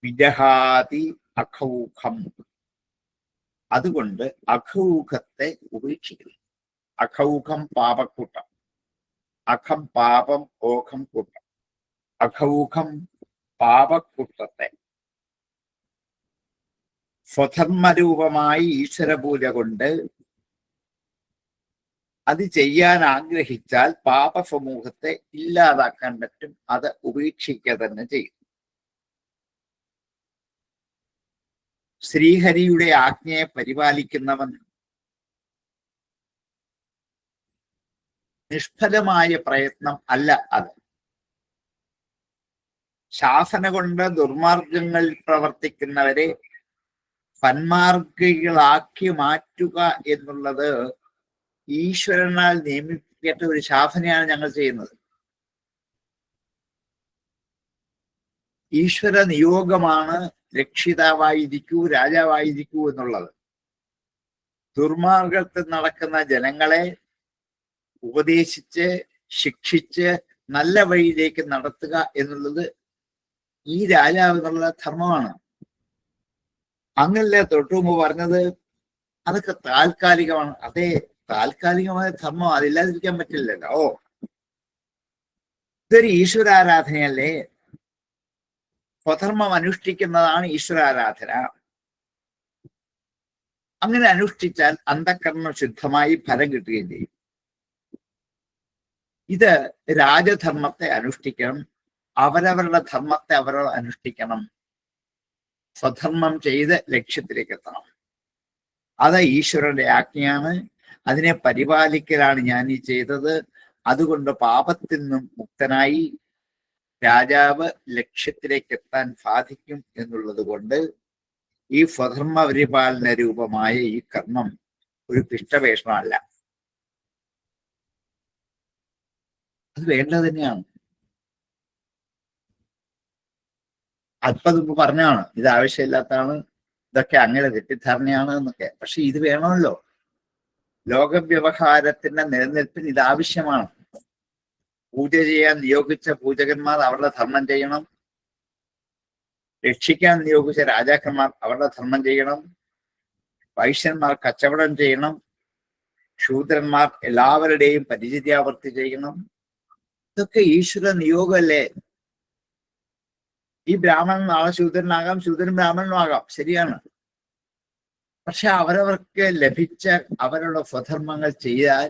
A: വിജഹാതി അഖൗഖം, അതുകൊണ്ട് അഖൗഖത്തെ ഉപേക്ഷിക്കുന്നു. അഖൗഖം പാപക്കൂട്ടം, അഖം പാപം, ഓഖം കൂട്ടം. അഖൗഖം പാപക്കൂട്ടത്തെ സ്വധർമ്മരൂപമായി ഈശ്വരപൂജ കൊണ്ട് അത് ചെയ്യാൻ ആഗ്രഹിച്ചാൽ പാപസമൂഹത്തെ ഇല്ലാതാക്കാൻ പറ്റും. അത് ഉപേക്ഷിക്കുക തന്നെ ചെയ്യും. ശ്രീഹരിയുടെ ആജ്ഞയെ പരിപാലിക്കുന്നവൻ നിഷ്ഫലമായ പ്രയത്നം അല്ല അത്. ശാസന കൊണ്ട് ദുർമാർഗങ്ങളിൽ പ്രവർത്തിക്കുന്നവരെ സന്മാർഗികളാക്കി മാറ്റുക എന്നുള്ളത് ഈശ്വരനാൽ നിയമിക്കപ്പെട്ട ഒരു ശാസനയാണ് ഞങ്ങൾ ചെയ്യുന്നത്. ഈശ്വര നിയോഗമാണ് രക്ഷിതാവായിരിക്കൂ, രാജാവായിരിക്കൂ എന്നുള്ളത്. ദുർമാർഗത്തിൽ നടക്കുന്ന ജനങ്ങളെ ഉപദേശിച്ച് ശിക്ഷിച്ച് നല്ല വഴിയിലേക്ക് നടത്തുക എന്നുള്ളത് ഈ രാജാവ് എന്നുള്ള ധർമ്മമാണ്. അങ്ങനല്ലേ തൊട്ടു മുമ്പ് പറഞ്ഞത് അതൊക്കെ താൽക്കാലികമാണ്. അതേ, താൽക്കാലികമായ ധർമ്മം, അതില്ലാതിരിക്കാൻ പറ്റില്ലല്ലോ. ഇതൊരു ഈശ്വരാരാധനയല്ലേ. സ്വധർമ്മം അനുഷ്ഠിക്കുന്നതാണ് ഈശ്വരാരാധന. അങ്ങനെ അനുഷ്ഠിച്ചാൽ അന്ധകരണം ശുദ്ധമായി ഫലം കിട്ടുകയും ചെയ്യും. ഇത് രാജധർമ്മത്തെ അനുഷ്ഠിക്കണം, അവരവരുടെ ധർമ്മത്തെ അവരവർ അനുഷ്ഠിക്കണം. സ്വധർമ്മം ചെയ്ത് ലക്ഷ്യത്തിലേക്ക് എത്തണം. അത് ഈശ്വരന്റെ ആജ്ഞയാണ്. അതിനെ പരിപാലിക്കലാണ് ഞാൻ ഈ ചെയ്തത്. അതുകൊണ്ട് പാപത്തിൽ നിന്നും മുക്തനായി രാജാവ് ലക്ഷ്യത്തിലേക്ക് എത്താൻ സാധിക്കും എന്നുള്ളത് കൊണ്ട് ഈ സ്വധർമ്മ പരിപാലന രൂപമായ ഈ കർമ്മം ഒരു പിഷ്ടവേഷമല്ല, അത് വേണ്ടത് തന്നെയാണ്. അല്പം മുമ്പ് പറഞ്ഞാണ് ഇത് ആവശ്യമില്ലാത്തതാണ്, ഇതൊക്കെ അങ്ങനെ തെറ്റിദ്ധാരണയാണ് എന്നൊക്കെ. പക്ഷെ ഇത് വേണമല്ലോ. ലോകവ്യവഹാരത്തിന്റെ നിലനിൽപ്പിന് ഇത് ആവശ്യമാണ്. പൂജ ചെയ്യാൻ നിയോഗിച്ച പൂജകന്മാർ അവരുടെ ധർമ്മം ചെയ്യണം. രക്ഷിക്കാൻ നിയോഗിച്ച രാജാക്കന്മാർ അവരുടെ ധർമ്മം ചെയ്യണം. വൈശ്യന്മാർ കച്ചവടം ചെയ്യണം. ശൂദ്രന്മാർ എല്ലാവരുടെയും പരിചര്യാവർത്തി ചെയ്യണം. ഇതൊക്കെ ഈശ്വര നിയോഗമല്ലേ. ഈ ബ്രാഹ്മണൻ നാളെ ശൂദ്രനാകാം, ശൂദ്രൻ ബ്രാഹ്മണനും ആകാം, ശരിയാണ്. പക്ഷെ അവരവർക്ക് ലഭിച്ച അവരുടെ സ്വധർമ്മങ്ങൾ ചെയ്യാൻ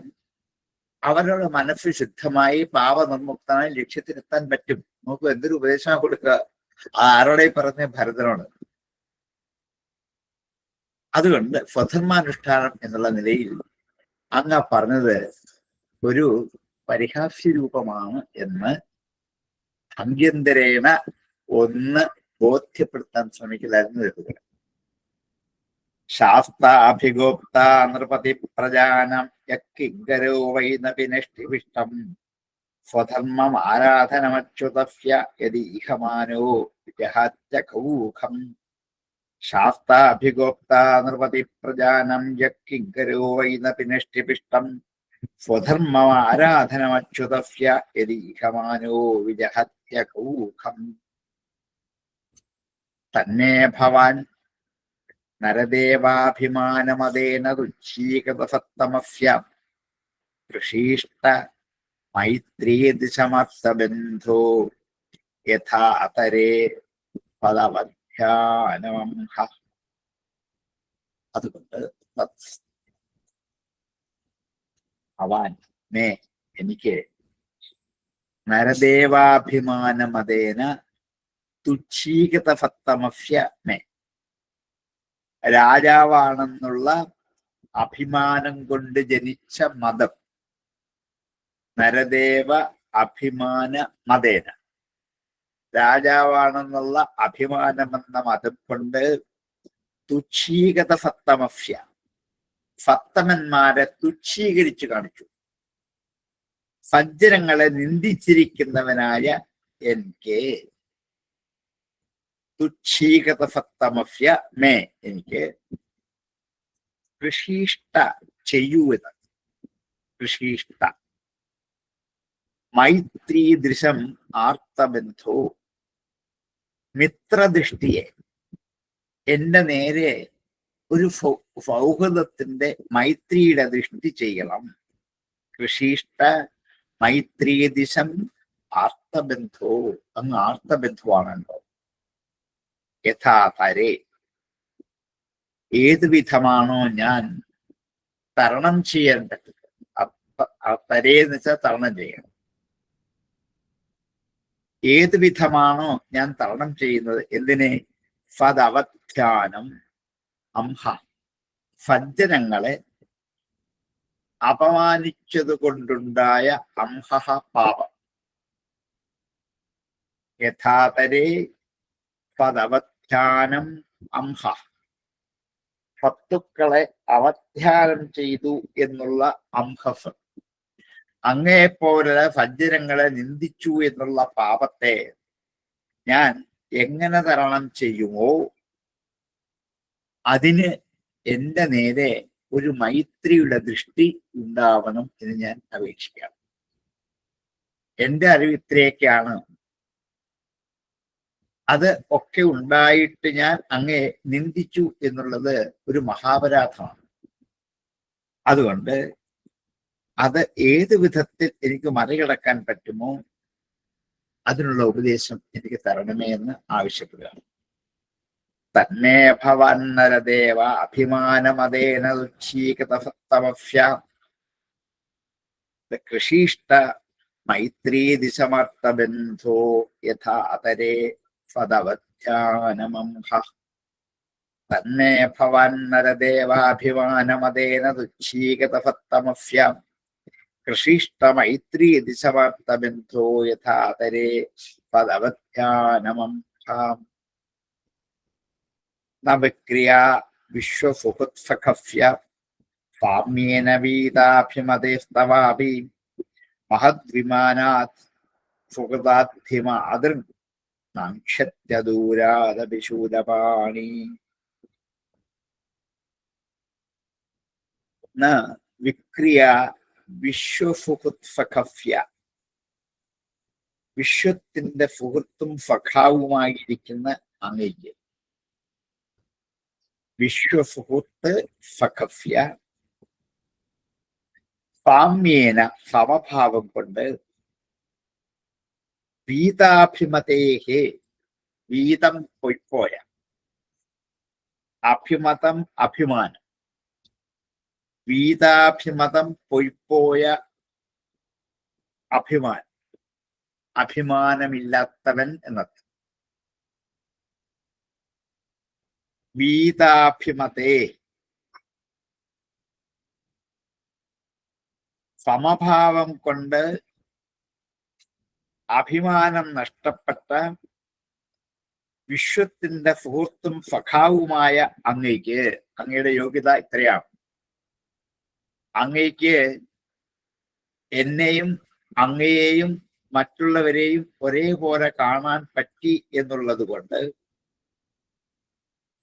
A: അവരുടെ മനസ്സ് ശുദ്ധമായി പാപനിർമുക്തമായി ലക്ഷ്യത്തിലെത്താൻ പറ്റും. നമുക്ക് എന്തൊരു ഉപദേശം കൊടുക്കുക ആരോടെ പറഞ്ഞ ഭരതനോട്. അതുകൊണ്ട് സ്വധർമാനുഷ്ഠാനം എന്നുള്ള നിലയിൽ അങ്ങ് പറഞ്ഞത് ഒരു പരിഹാസ്യ രൂപമാണ് എന്ന് അന്യന്തരേണ ഒന്ന് ബോധ്യപ്പെടുത്താൻ ശ്രമിക്കലായിരുന്നു എഴുതുക. ശാസ്താഭിഗോപ്ത നൃപതി പ്രജാനം യക്കിങ്കരോ വൈ നപിനഷ്ടിവിഷ്ടം സ്വധർമ്മം ആരാധനമച്യുതസ്യ യദി ഇഹമാനോ ജഹാത്യകൗഖം. ശാസ്താഭിഗോപ്ത നൃപതി പ്രജാനം യക്കിങ്കരോ വൈ നപിനഷ്ടിവിഷ്ടം സ്വധർമ്മം ആരാധനമച്യുതസ്യ യദി ഇഹമാനോ വിജഹത്യകൗഖം. തന്നേ ഭവാൻ നരദേവാഭിമാനമതേന തുച്ഛീകൃതസത്തമസ്യ കൃഷീഷ്ട മൈത്രീദിശമർത്ഥബന്ധോ യഥാതരേ പദവധ്യാനമംഹ. അതുകൊണ്ട് ഭവാൻ മേ എനിക്ക് നരദേവാഭിമാനമതേന തുച്ഛീകൃതസത്തമസ്യ മേ രാജാവാണെന്നുള്ള അഭിമാനം കൊണ്ട് ജനിച്ച മതം നരദേവ അഭിമാന മതേന രാജാവാണെന്നുള്ള അഭിമാനമെന്ന മതം കൊണ്ട് തുച്ഛീകത സത്തമസ്യ സത്തമന്മാരെ തുച്ഛീകരിച്ചു കാണിച്ചു. സജ്ജനങ്ങളെ നിന്ദിച്ചിരിക്കുന്നവനായ എനിക്ക് തുച്ഛീകത സത്തമസ്യ മേ എനിക്ക് കൃഷീഷ്ട ചെയ്യുവത് കൃഷീഷ്ട മൈത്രീദൃശം ആർത്തബന്ധോ മിത്രദൃഷ്ടിയെ എന്റെ നേരെ ഒരു സൗഹൃദത്തിന്റെ മൈത്രിയുടെ ദൃഷ്ടി ചെയ്യണം. കൃഷീഷ്ട മൈത്രീദിശം ആർത്തബന്ധോ അങ്ങ് ആർത്തബന്ധുവാണല്ലോ. യഥാതരേ ഏത് വിധമാണോ ഞാൻ തരണം ചെയ്യേണ്ടത്, തരേ എന്ന് വെച്ചാൽ തരണം ചെയ്യണം. ഏത് വിധമാണോ ഞാൻ തരണം ചെയ്യുന്നത് എന്തിനെ? ഫദവധ്യാനം അംഹ സജ്ജനങ്ങളെ അപമാനിച്ചത് കൊണ്ടുണ്ടായ അംഹ പാപം. യഥാതരേ പദവധ്യാനം അംഹ ഫത്തുക്കളെ അവധ്യാനം ചെയ്തു എന്നുള്ള അംഹഫ് അങ്ങേപ്പോലെ സജ്ജനങ്ങളെ നിന്ദിച്ചു എന്നുള്ള പാപത്തെ ഞാൻ എങ്ങനെ തരണം ചെയ്യുമോ അതിന് എന്റെ നേരെ ഒരു മൈത്രിയുടെ ദൃഷ്ടി ഉണ്ടാവണം എന്ന് ഞാൻ അപേക്ഷിക്കാം. എന്റെ അറിവ് ഇത്രയൊക്കെയാണ്. അത് ഒക്കെ ഉണ്ടായിട്ട് ഞാൻ അങ്ങേ നിന്ദിച്ചു എന്നുള്ളത് ഒരു മഹാപരാധമാണ്. അതുകൊണ്ട് അത് ഏത് വിധത്തിൽ എനിക്ക് മറികടക്കാൻ പറ്റുമോ അതിനുള്ള ഉപദേശം എനിക്ക് തരണമേ എന്ന് ആവശ്യപ്പെടുകയാണ്. തന്നെ ഭവാൻ നരദേവ അഭിമാനമതേന തുച്ഛീകൃതസത്തമസ്യ കൃഷീഷ്ട മൈത്രീദിശമർത്ഥബന്ധോ യഥാതരേ പദവധ്യാനമംഹ. തന്നെ ഭവാൻ നരദേവാഭിമാനമതേന തുച്ഛീകൃതസത്തമസ്യ കൃഷീഷ്ട മൈത്രീദിശമർത്ഥബന്ധോ യഥാതരേ പദവധ്യാനമംഹ. നവിക്രിയ വിശ്വസുഹൃത്സഖസ്യ സാമ്യേന വീതാഭിമതേസ്തവാപി മഹദ്വിമാനാത് സുഹൃതാദ്ധിമാതൃ നക്ഷത്യദൂരാദപിശൂലപാണി. ന വിക്രിയ വിശ്വസുഹൃത്സഖസ്യ വിശ്വത്തിന്റെ സുഹൃത്തും സഖാവുമായിരിക്കുന്ന അങ്ങയ്ക്ക് വിശ്വസുഹൃത്ത് സഖസ്യ സാമ്യേന സമഭാവം കൊണ്ട് വീതാഭിമതേഹേ വീതം പൊയ്പോയ അഭിമതം അഭിമാനം വീതാഭിമതം പൊയ്പോയ അഭിമാനം അഭിമാനമില്ലാത്തവൻ എന്നത് വീതാഭിമതേ സമഭാവം കൊണ്ട് അഭിമാനം നഷ്ടപ്പെട്ട വിശ്വത്തിന്റെ സുഹൃത്തും സഖാവുമായ അങ്ങയ്ക്ക്, അങ്ങയുടെ യോഗ്യത ഇത്രയാണ്. അങ്ങയ്ക്ക് എന്നെയും അങ്ങയെയും മറ്റുള്ളവരെയും ഒരേപോലെ കാണാൻ പറ്റി എന്നുള്ളത് കൊണ്ട്,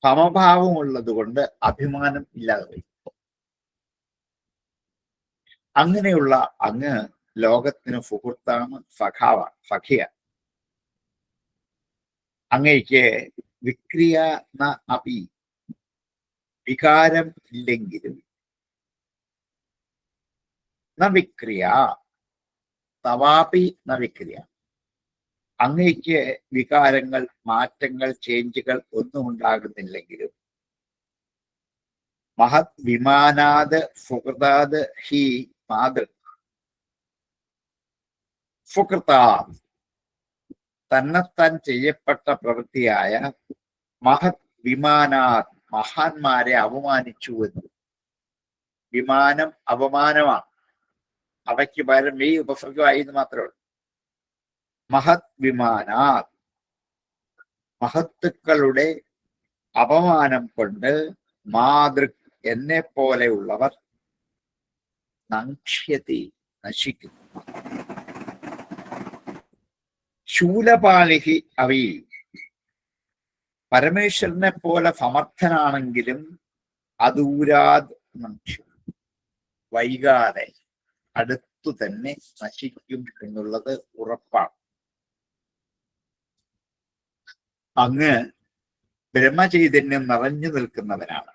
A: സമഭാവമുള്ളത് കൊണ്ട് അഭിമാനം ഇല്ലാതെ പോയി. അങ്ങനെയുള്ള അങ്ങ് ലോകത്തിന് സുഹൃത്താണ്, സഖാവാണ്, സഖിയ. അങ്ങയ്ക്ക് വിക്രിയ ന അപി, വികാരം ഇല്ലെങ്കിലും, ന വിക്രിയ തവാപി ന വിക്രിയ, അങ്ങയ്ക്ക് വികാരങ്ങൾ, മാറ്റങ്ങൾ, ചേഞ്ചുകൾ ഒന്നും ഉണ്ടാകുന്നില്ലെങ്കിലും, മഹത് വിമാനാത് സുഹൃതാത് ഹി മാതൃ, സുഹൃത തന്നെത്താൻ ചെയ്യപ്പെട്ട പ്രവൃത്തിയായ മഹത് വിമാനാത് മഹാന്മാരെ അപമാനിച്ചു എന്ന്. വിമാനം അപമാനമാണ്, അവയ്ക്ക് പകരം ഈ ഉപസർഗമായി എന്ന് മാത്രമേ ഉള്ളൂ. മഹത് വിമാനാത് മഹത്തുക്കളുടെ അപമാനം കൊണ്ട് മാതൃ എന്നെ പോലെയുള്ളവർ നക്ഷ്യതി നശിക്കുന്നു. ശൂലപാലിഹി അവി, പരമേശ്വരനെ പോലെ സമർത്ഥനാണെങ്കിലും അദൂരാത് നക്ഷ്യം, വൈകാതെ അടുത്തു തന്നെ നശിക്കും എന്നുള്ളത് ഉറപ്പാണ്. അങ്ങ് ബ്രഹ്മചൈതന്യം നിറഞ്ഞു നിൽക്കുന്നവനാണ്.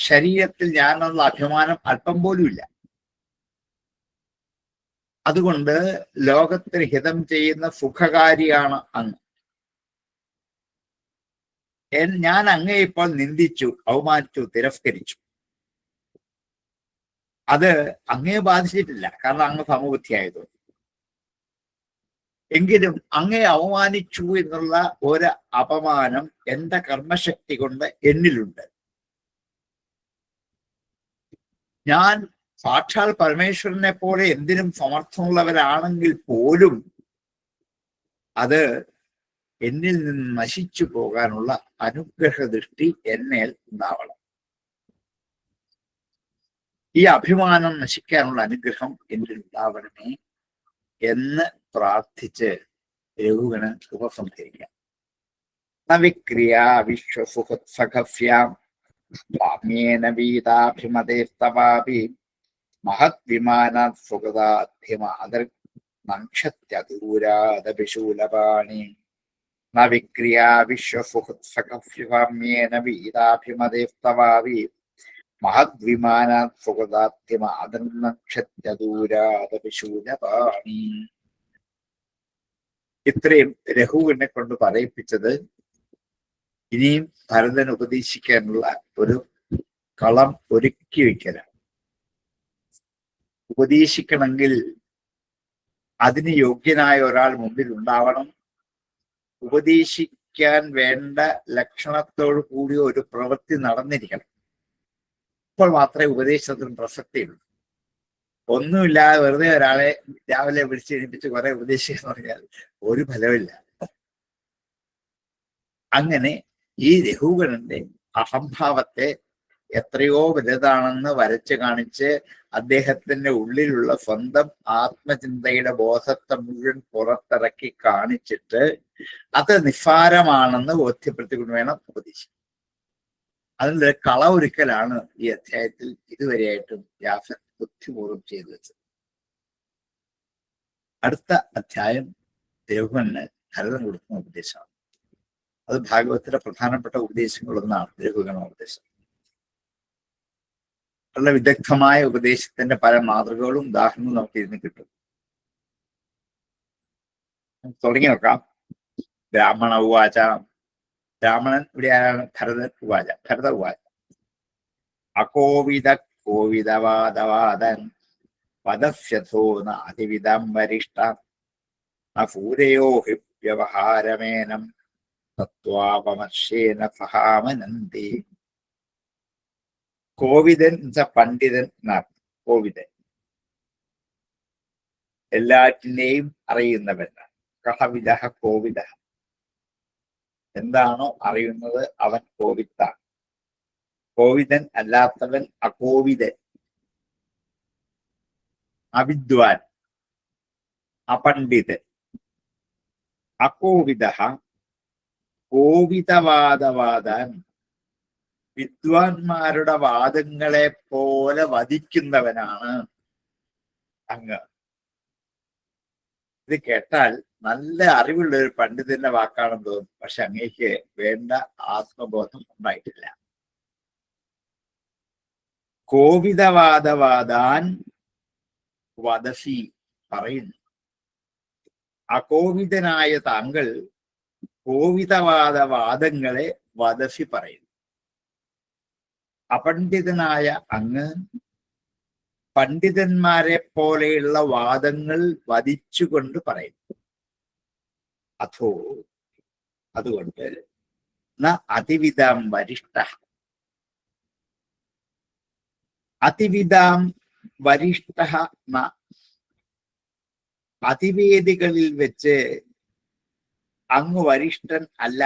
A: ശരീരത്തിൽ ഞാനെന്നുള്ള അഭിമാനം അല്പം പോലും ഇല്ല. അതുകൊണ്ട് ലോകത്തിന് ഹിതം ചെയ്യുന്ന സുഖകാരിയാണ് അങ്ങ്. ഞാൻ അങ്ങേ ഇപ്പോൾ നിന്ദിച്ചു, അവമാനിച്ചു, തിരസ്കരിച്ചു. അത് അങ്ങേ ബാധിച്ചിട്ടില്ല, കാരണം അങ്ങ് സമബുദ്ധിയായതുകൊണ്ട്. എങ്കിലും അങ്ങേ അവമാനിച്ചു എന്നുള്ള ഒരു അപമാനം എന്റെ കർമ്മശക്തി കൊണ്ട് എന്നിലുണ്ട്. ഞാൻ സാക്ഷാൽ പരമേശ്വരനെ പോലെ എന്തിനും സമർത്ഥമുള്ളവരാണെങ്കിൽ പോലും അത് എന്നിൽ നിന്ന് നശിച്ചു പോകാനുള്ള അനുഗ്രഹ ദൃഷ്ടി എന്നേൽ ഉണ്ടാവണം. ഈ അഭിമാനം നശിക്കാനുള്ള അനുഗ്രഹം എന്നിൽ ഉണ്ടാവണമേ എന്ന് പ്രാർത്ഥിച്ച് രഘുവിന് ഉപസംഹരിക്കാം. നവിക്രിയ വിശ്വസുഹൃത് സഖസ്യാം സ്വാമ്യേന വീതാഭിമതേസ്തവാപി മഹത് വിമാനാത് സുഹൃതാധ്യമാതൃ നക്ഷത്യദൂരാദപിശൂലപാണി. നവിക്രിയ വിശ്വസുഹൃത് സഖസ്യാമ്യേന വീതാഭിമതേസ്തവാപി മഹത് വിമാനാത് സുഹൃതാധ്യമാതൃ നക്ഷത്യദൂരാദപിശൂലപാണി. ഇത്രയും രഘുവിനെ കൊണ്ട് പറയിപ്പിച്ചത് ഇനിയും ഭരതൻ ഉപദേശിക്കാനുള്ള ഒരു കളം ഒരുക്കി വയ്ക്കലാണ്. ഉപദേശിക്കണമെങ്കിൽ അതിന് യോഗ്യനായ ഒരാൾ മുമ്പിൽ ഉണ്ടാവണം. ഉപദേശിക്കാൻ വേണ്ട ലക്ഷണത്തോടു കൂടി ഒരു പ്രവൃത്തി നടന്നിരിക്കണം. അപ്പോൾ മാത്രമേ ഉപദേശത്തിന് പ്രസക്തിയുള്ളൂ. ഒന്നുമില്ലാതെ വെറുതെ ഒരാളെ രാവിലെ വിളിച്ച് എണീപ്പിച്ച് കുറെ ഉപദേശിക്കുക എന്ന് പറഞ്ഞാൽ ഒരു ഫലമില്ല. അങ്ങനെ ഈ രഘുവരന്റെ അഹംഭാവത്തെ എത്രയോ വലുതാണെന്ന് വരച്ചു കാണിച്ച് അദ്ദേഹത്തിന്റെ ഉള്ളിലുള്ള സ്വന്തം ആത്മചിന്തയുടെ ബോധത്തെ മുഴുവൻ പുറത്തിറക്കി കാണിച്ചിട്ട് അത് നിസ്സാരമാണെന്ന് ബോധ്യപ്പെടുത്തിക്കൊണ്ട് വേണം ഉപദേശിക്കാൻ. അതിന്റെ കളവൊരുക്കലാണ് ഈ അധ്യായത്തിൽ ഇതുവരെയായിട്ടും വ്യാസൻ ബുദ്ധിപൂർവ്വം ചെയ്തു വെച്ചത്. അടുത്ത അധ്യായം രഘുവന് ഭരതൻ കൊടുക്കുന്ന ഉപദേശമാണ്. അത് ഭാഗവത്തിലെ പ്രധാനപ്പെട്ട ഉപദേശങ്ങളൊന്നാണ് രഘുഗണ ഉപദേശം. വളരെ വിദഗ്ധമായ ഉപദേശത്തിന്റെ പല മാതൃകകളും ഉദാഹരണവും നമുക്ക് ഇതിന് കിട്ടും. തുടങ്ങി നോക്കാം. ബ്രാഹ്മണ ഉവാച. ബ്രാഹ്മണൻ ഇവിടെ ആരാണ്? ഭരതൻ ഉവാച. ഭരത ഉവാച. അകോവിദ കോവിദവാദവാദൻ പദസ്യഥോ നാതിവിദം വരിഷ്ഠ നൂരയോ ഹി വ്യവഹാരമേനം തത്വാപമർശേന സഹാമനന്തി. കോവിദൻ പണ്ഡിതൻ എന്നാണ്. കോവിദൻ എല്ലാറ്റിനെയും അറിയുന്നവനാണ്. കഹവിദ കോവിദ, എന്താണോ അറിയുന്നത് അവൻ കോവിത്താണ്. കോവിദൻ അല്ലാത്തവൻ അകോവിദൻ, അവിദ്വാൻ, അപണ്ഡിതൻ. അകോവിദ കോവിതവാദവാദാൻ, വിദ്വാൻമാരുടെ വാദങ്ങളെ പോലെ വധിക്കുന്നവനാണ് അങ്ങ്. ഇത് കേട്ടാൽ നല്ല അറിവുള്ള ഒരു പണ്ഡിതന്റെ വാക്കാണെന്ന് തോന്നും. പക്ഷെ അങ്ങേക്ക് വേണ്ട ആത്മബോധം ഉണ്ടായിട്ടില്ല. കോവിതവാദവാദാൻ വദസി പറയുന്നു. അകോവിതനായ താങ്കൾ കോവിതവാദവാദങ്ങളെ വദസി പറയുന്നു. അപണ്ഡിതനായ അങ്ങ് പണ്ഡിതന്മാരെ പോലെയുള്ള വാദങ്ങൾ വധിച്ചുകൊണ്ട് പറയുന്നു. അഥോ അതുകൊണ്ട് ന അതിവിധാം വരിഷ്ഠ, അതിവിധാം വരിഷ്ഠ ന, അതിവേദികളിൽ വെച്ച് അങ്ങ് വരിഷ്ഠൻ അല്ല,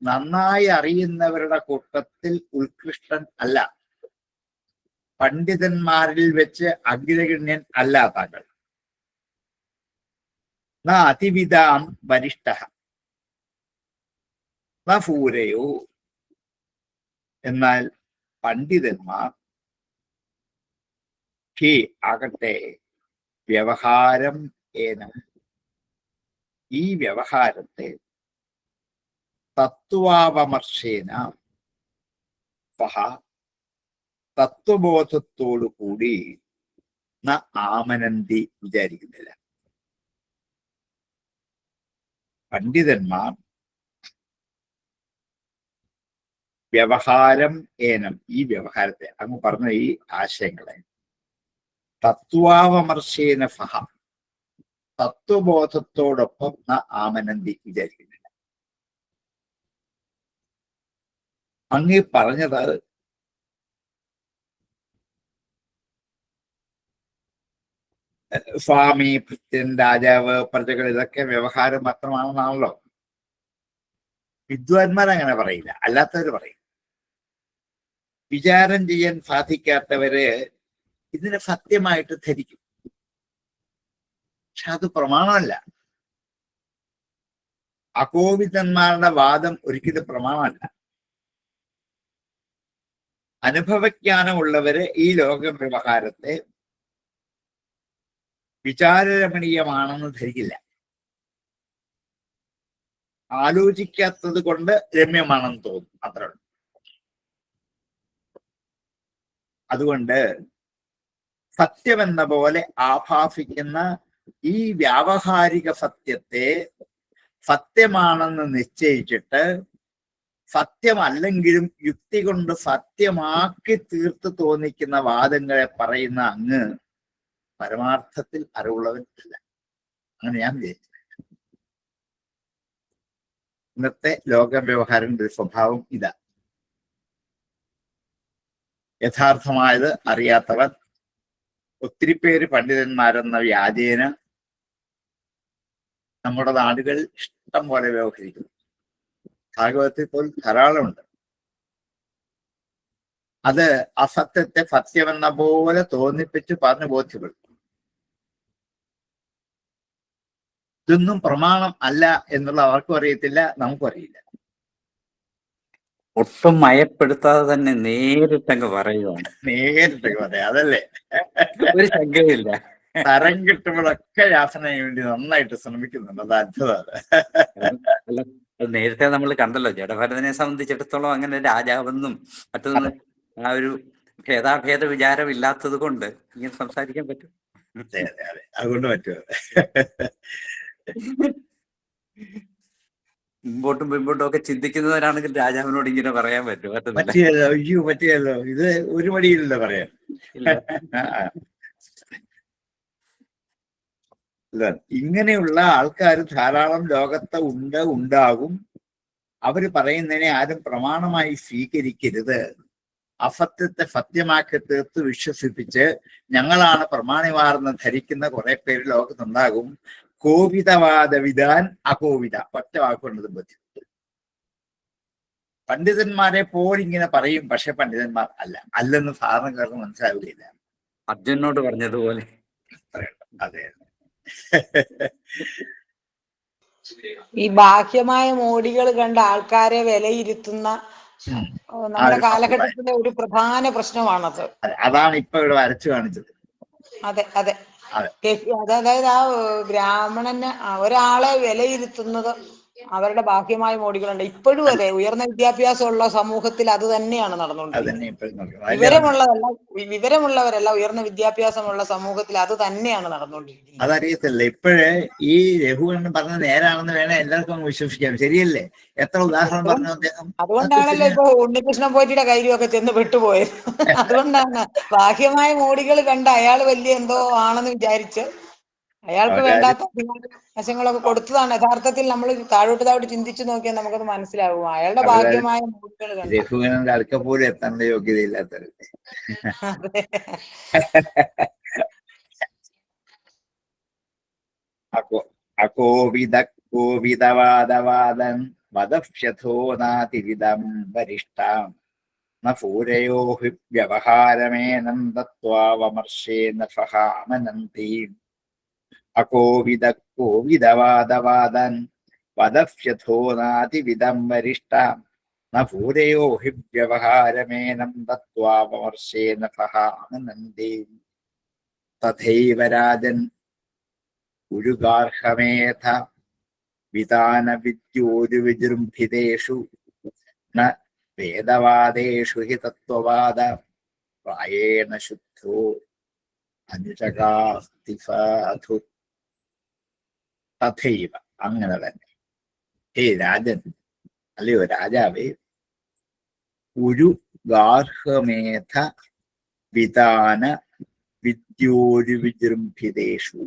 A: നന്നായി അറിയുന്നവരുടെ കൂട്ടത്തിൽ ഉത്കൃഷ്ടൻ അല്ല, പണ്ഡിതന്മാരിൽ വെച്ച് അഗ്രഗണ്യൻ അല്ല താങ്കൾ. ന അതിവിധാം വരിഷ്ഠ ന ഫൂരയോ, എന്നാൽ പണ്ഡിതന്മാർ ഹി ആകട്ടെ വ്യവഹാരം ഏനം, ഈ വ്യവഹാരത്തെ തത്വാവമർശേന സഹ, തത്വബോധത്തോടു കൂടി ന ആമനന്തി, വിചാരിക്കുന്നില്ല. പണ്ഡിതന്മാർ വ്യവഹാരം ഏനം, ഈ വ്യവഹാരത്തെ, അങ്ങ് പറഞ്ഞ ഈ ആശയങ്ങളെ തത്വാവമർശേന സഹ, തത്വബോധത്തോടൊപ്പം ന ആമനന്തി, വിചാരിക്കുന്നില്ല. അങ്ങ് പറഞ്ഞത് സ്വാമി, ഭൃത്യൻ, രാജാവ്, പ്രജകൾ, ഇതൊക്കെ വ്യവഹാരം മാത്രമാണെന്നാണല്ലോ. വിദ്വാൻമാർ അങ്ങനെ പറയില്ല, അല്ലാത്തവർ പറയും. വിചാരം ചെയ്യാൻ സാധിക്കാത്തവര് ഇതിനെ സത്യമായിട്ട് ധരിക്കും. പക്ഷെ അത് പ്രമാണമല്ല. അകോവിതന്മാരുടെ വാദം ഒരിക്കലും പ്രമാണമല്ല. അനുഭവജ്ഞാനമുള്ളവര് ഈ ലോക വ്യവഹാരത്തെ വിചാരരമണീയമാണെന്ന് ധരിക്കില്ല. ആലോചിക്കാത്തത് കൊണ്ട് രമ്യമാണെന്ന് തോന്നും, അത്ര. അതുകൊണ്ട് സത്യമെന്ന പോലെ ആഭാസിക്കുന്ന ഈ വ്യാവഹാരിക സത്യത്തെ സത്യമാണെന്ന് നിശ്ചയിച്ചിട്ട് സത്യമല്ലെങ്കിലും യുക്തി കൊണ്ട് സത്യമാക്കി തീർത്ത് തോന്നിക്കുന്ന വാദങ്ങളെ പറയുന്ന അങ്ങ് പരമാർത്ഥത്തിൽ അറിവുള്ളവൻ അല്ല. അങ്ങനെ ഞാൻ വിചാരിച്ചു. ഇന്നത്തെ ലോക വ്യവഹാരങ്ങളുടെ സ്വഭാവം ഇതാ. യഥാർത്ഥമായത് അറിയാത്തവർ ഒത്തിരി പേര് പണ്ഡിതന്മാരെന്ന വ്യാജേന നമ്മുടെ നാടുകൾ ഇഷ്ടം പോലെ വ്യവഹരിക്കുന്നു. ഭാഗവതത്തിൽ പോലും ധാരാളമുണ്ട്. അത് അസത്യത്തെ സത്യമെന്ന പോലെ തോന്നിപ്പിച്ച് പറഞ്ഞ് ബോധ്യപ്പെടും. ഇതൊന്നും പ്രമാണം അല്ല എന്നുള്ള അവർക്കും അറിയത്തില്ല, നമുക്കും അറിയില്ല.
B: ഒട്ടും മയപ്പെടുത്താതെ തന്നെ നേരിട്ടങ്ങ് പറയുകയാണ്.
A: നേരിട്ടൊക്കെ പറയാം, അതല്ലേ?
B: ഒരു ശങ്കയില്ല.
A: തരം കിട്ടുമ്പോഴൊക്കെ യാസനയ്ക്ക് വേണ്ടി നന്നായിട്ട് ശ്രമിക്കുന്നുണ്ട്. അത് അത്ഭുതമാണ്.
B: നേരത്തെ നമ്മൾ കണ്ടല്ലോ, ജഡഭരതനെ സംബന്ധിച്ചിടത്തോളം അങ്ങനെ രാജാവെന്നും മറ്റൊന്നും ആ ഒരു ഭേദാഭേദ വിചാരം ഇല്ലാത്തത് കൊണ്ട് ഇങ്ങനെ സംസാരിക്കാൻ പറ്റും.
A: അതെ അതെ അതെ, അതുകൊണ്ട് പറ്റുമോ?
B: മുമ്പോട്ടും പിമ്പോട്ടും ഒക്കെ ചിന്തിക്കുന്നവരാണെങ്കിൽ രാജാവിനോട് ഇങ്ങനെ പറയാൻ പറ്റും.
A: പറ്റിയല്ലോ, അയ്യോ പറ്റിയല്ലോ, ഇത് ഒരു മടിയില്ലല്ലോ പറയാൻ. ഇങ്ങനെയുള്ള ആൾക്കാർ ധാരാളം ലോകത്ത് ഉണ്ടാകും. അവര് പറയുന്നതിനെ ആരും പ്രമാണമായി സ്വീകരിക്കരുത്. അസത്യത്തെ സത്യമാക്കി തീർത്ത് വിശ്വസിപ്പിച്ച് ഞങ്ങളാണ് പ്രമാണിമാരെന്ന് ധരിക്കുന്ന കുറെ പേര് ലോകത്തുണ്ടാകും. കോവിതവാദ വിധാൻ അകോവിത, ഒറ്റ വാക്കുകൊണ്ടത് ബുദ്ധിമുട്ട്. പണ്ഡിതന്മാരെ പോലിങ്ങനെ പറയും, പക്ഷെ പണ്ഡിതന്മാർ അല്ലെന്ന് സാധാരണക്കാർക്ക് മനസ്സിലാവുകയില്ല.
B: അർജുനോട് പറഞ്ഞതുപോലെ.
A: അതെ.
D: ഈ ബാഹ്യമായ മോടികൾ കണ്ട ആൾക്കാരെ വിലയിരുത്തുന്ന നമ്മുടെ കാലഘട്ടത്തിലെ ഒരു പ്രധാന പ്രശ്നമാണത്.
A: അതാണ് ഇപ്പൊ ഇവിടെ വരച്ചു കാണിച്ചത്.
D: അതെ അതെ. അതായത് ആ ബ്രാഹ്മണന് ഒരാളെ വിലയിരുത്തുന്നത് അവരുടെ ബാഹ്യമായ മോടികളുണ്ട്. ഇപ്പോഴും അതെ, ഉയർന്ന വിദ്യാഭ്യാസമുള്ള സമൂഹത്തിൽ അത് തന്നെയാണ് നടന്നുകൊണ്ടിരിക്കുന്നത്. വിവരമുള്ളവരല്ല, ഉയർന്ന വിദ്യാഭ്യാസമുള്ള സമൂഹത്തിൽ അത് തന്നെയാണ് നടന്നുകൊണ്ടിരിക്കുന്നത്.
A: അതറിയത്തില്ല. ഇപ്പോഴേ ഈ രഘുവണ്ണൻ പറഞ്ഞ നേരാണെന്ന് വേണേ എല്ലാവർക്കും വിശ്വസിക്കാം. ശരിയല്ലേ? എത്ര ഉദാഹരണം പറഞ്ഞു അദ്ദേഹം.
D: അതുകൊണ്ടാണല്ലോ ഇപ്പൊ ഉണ്ണികൃഷ്ണൻ പോറ്റിയുടെ കയ്യിലൊക്കെ ചെന്ന് പെട്ടുപോയത്. അതുകൊണ്ടാണ് ബാഹ്യമായ മോടികൾ കണ്ട് അയാൾ വലിയ എന്തോ ആണെന്ന് വിചാരിച്ച് അയാൾക്ക് വേണ്ടാത്ത വശങ്ങളൊക്കെ കൊടുത്തതാണ്. യഥാർത്ഥത്തിൽ നമ്മൾ താഴോട്ട് ചിന്തിച്ചു നോക്കിയാൽ നമുക്കത് മനസ്സിലാവും. അയാളുടെ ഭാഗ്യമായ മോടികൾ കണ്ട്
A: രഘുവണ്ണന്റെ അടുക്ക പോലും എത്തേണ്ട യോഗ്യതയില്ലാത്തവരല്ലേ. കോവിതവാദവാദൻ വദഫ്യഥോ നാതിരിദം വരിഷ്ഠാം ന പൂരയോ ഹി വ്യവഹാരമേനം തത്വാവമർശേന സഹാമനന്തീം. കോവിതവാദവാദൻ വദഫ്യഥോ നാതിവിദം വരിഷ്ഠാം ന പൂരയോ ഹി വ്യവഹാരമേനം തത്വാവമർശേന സഹാമനന്തീം. തഥൈവ രാജൻ ഉരുഗാർഹമേധ വിതാന വിദ്യോരുവിജൃംഭിതേഷു ന വേദവാദേഷു ഹി തത്വവാദ പ്രായേണ ശുദ്ധോ അനുചകാസ്തി സാധു. തഥൈവ, അങ്ങനെ തന്നെ. ഹേ രാജൻ, അല്ലയോ രാജാവേ, ഒരു ഗാർഹമേധ വിതാന വിദ്യോരുവിജൃംഭിതേഷു.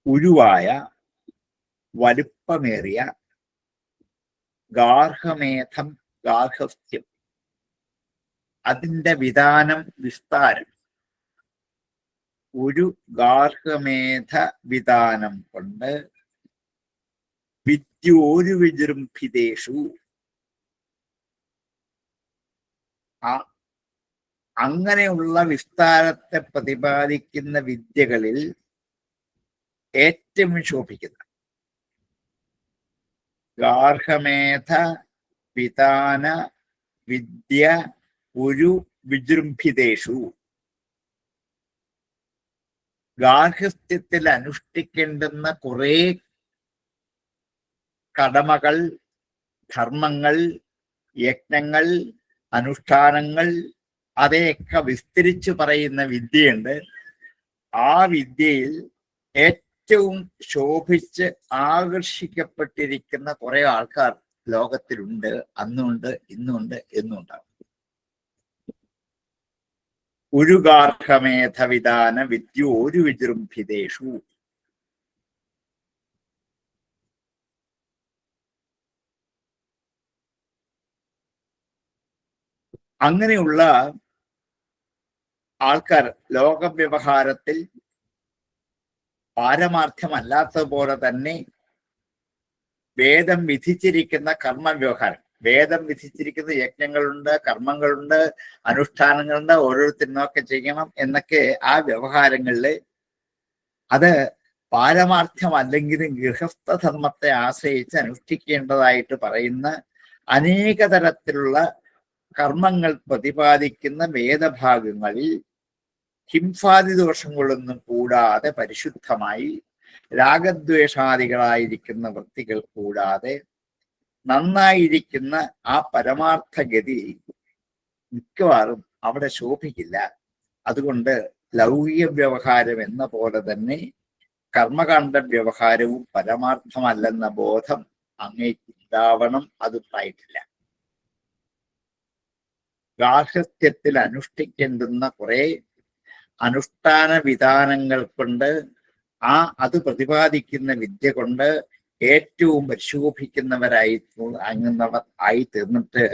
A: ഉരുവായ വലുപ്പമേറിയ ഗാർഹമേധം, ഗാർഹസ്ഥ്യം, അതിന്റെ വിധാനം, വിസ്താരം. ഒരു ഗാർഹമേധ വിധാനം കൊണ്ട് വിദ്യോരു വിജൃംഭിതേഷു, അങ്ങനെയുള്ള വിസ്താരത്തെ പ്രതിപാദിക്കുന്ന വിദ്യകളിൽ ഏറ്റവും ശോഭിക്കുന്ന ഗാർഹമേധ വിതാന വിദ്യ ഒരു വിജൃംഭിതേഷു. ഗാർഹസ്ഥ്യത്തിൽ അനുഷ്ഠിക്കേണ്ടുന്ന കുറെ കടമകൾ, ധർമ്മങ്ങൾ, യജ്ഞങ്ങൾ, അനുഷ്ഠാനങ്ങൾ, അതെയൊക്കെ വിസ്തരിച്ചു പറയുന്ന വിദ്യയുണ്ട്. ആ വിദ്യയിൽ ഏറ്റവും ശോഭിച്ച് ആകർഷിക്കപ്പെട്ടിരിക്കുന്ന കുറെ ആൾക്കാർ ലോകത്തിലുണ്ട്. അന്നുണ്ട്, ഇന്നുണ്ട്, എന്നുണ്ടാവും. ഒരു ഗാർഹമേധവിധാന വിദ്യോരു വിജൃംഭിതേഷു. അങ്ങനെയുള്ള ആൾക്കാർ ലോകവ്യവഹാരത്തിൽ പാരമാർത്ഥ്യമല്ലാത്തതുപോലെ തന്നെ വേദം വിധിച്ചിരിക്കുന്ന കർമ്മവ്യവഹാരം, വേദം വിധിച്ചിരിക്കുന്ന യജ്ഞങ്ങളുണ്ട്, കർമ്മങ്ങളുണ്ട്, അനുഷ്ഠാനങ്ങളുണ്ട്, ഓരോരുത്തരിനൊക്കെ ചെയ്യണം എന്നൊക്കെ ആ വ്യവഹാരങ്ങളില് അത് പാരമാർത്ഥ്യമല്ലെങ്കിലും ഗൃഹസ്ഥധർമ്മത്തെ ആശ്രയിച്ച് അനുഷ്ഠിക്കേണ്ടതായിട്ട് പറയുന്ന അനേക തരത്തിലുള്ള കർമ്മങ്ങൾ പ്രതിപാദിക്കുന്ന വേദഭാഗങ്ങളിൽ ഹിംസാദി ദോഷങ്ങളൊന്നും കൂടാതെ പരിശുദ്ധമായി, രാഗദ്വേഷാദികളായിരിക്കുന്ന വൃത്തികൾ കൂടാതെ നന്നായിരിക്കുന്ന ആ പരമാർത്ഥഗതി മിക്കവാറും അവിടെ ശോഭിക്കില്ല. അതുകൊണ്ട് ലൗകിക വ്യവഹാരം എന്ന പോലെ തന്നെ കർമ്മകാണ്ഡ വ്യവഹാരവും പരമാർത്ഥമല്ലെന്ന ബോധം അങ്ങേക്ക് ഉണ്ടാവണം. അതുണ്ടായിട്ടില്ല. ഗാർഹസ്ഥ്യത്തിൽ അനുഷ്ഠിക്കേണ്ടുന്ന കുറെ അനുഷ്ഠാന വിധാനങ്ങൾ കൊണ്ട് അത് പ്രതിപാദിക്കുന്ന വിദ്യ കൊണ്ട് ഏറ്റവും പരിശോഭിക്കുന്നവരായി അങ്ങുന്നവർ ആയി തീർന്നിട്ട്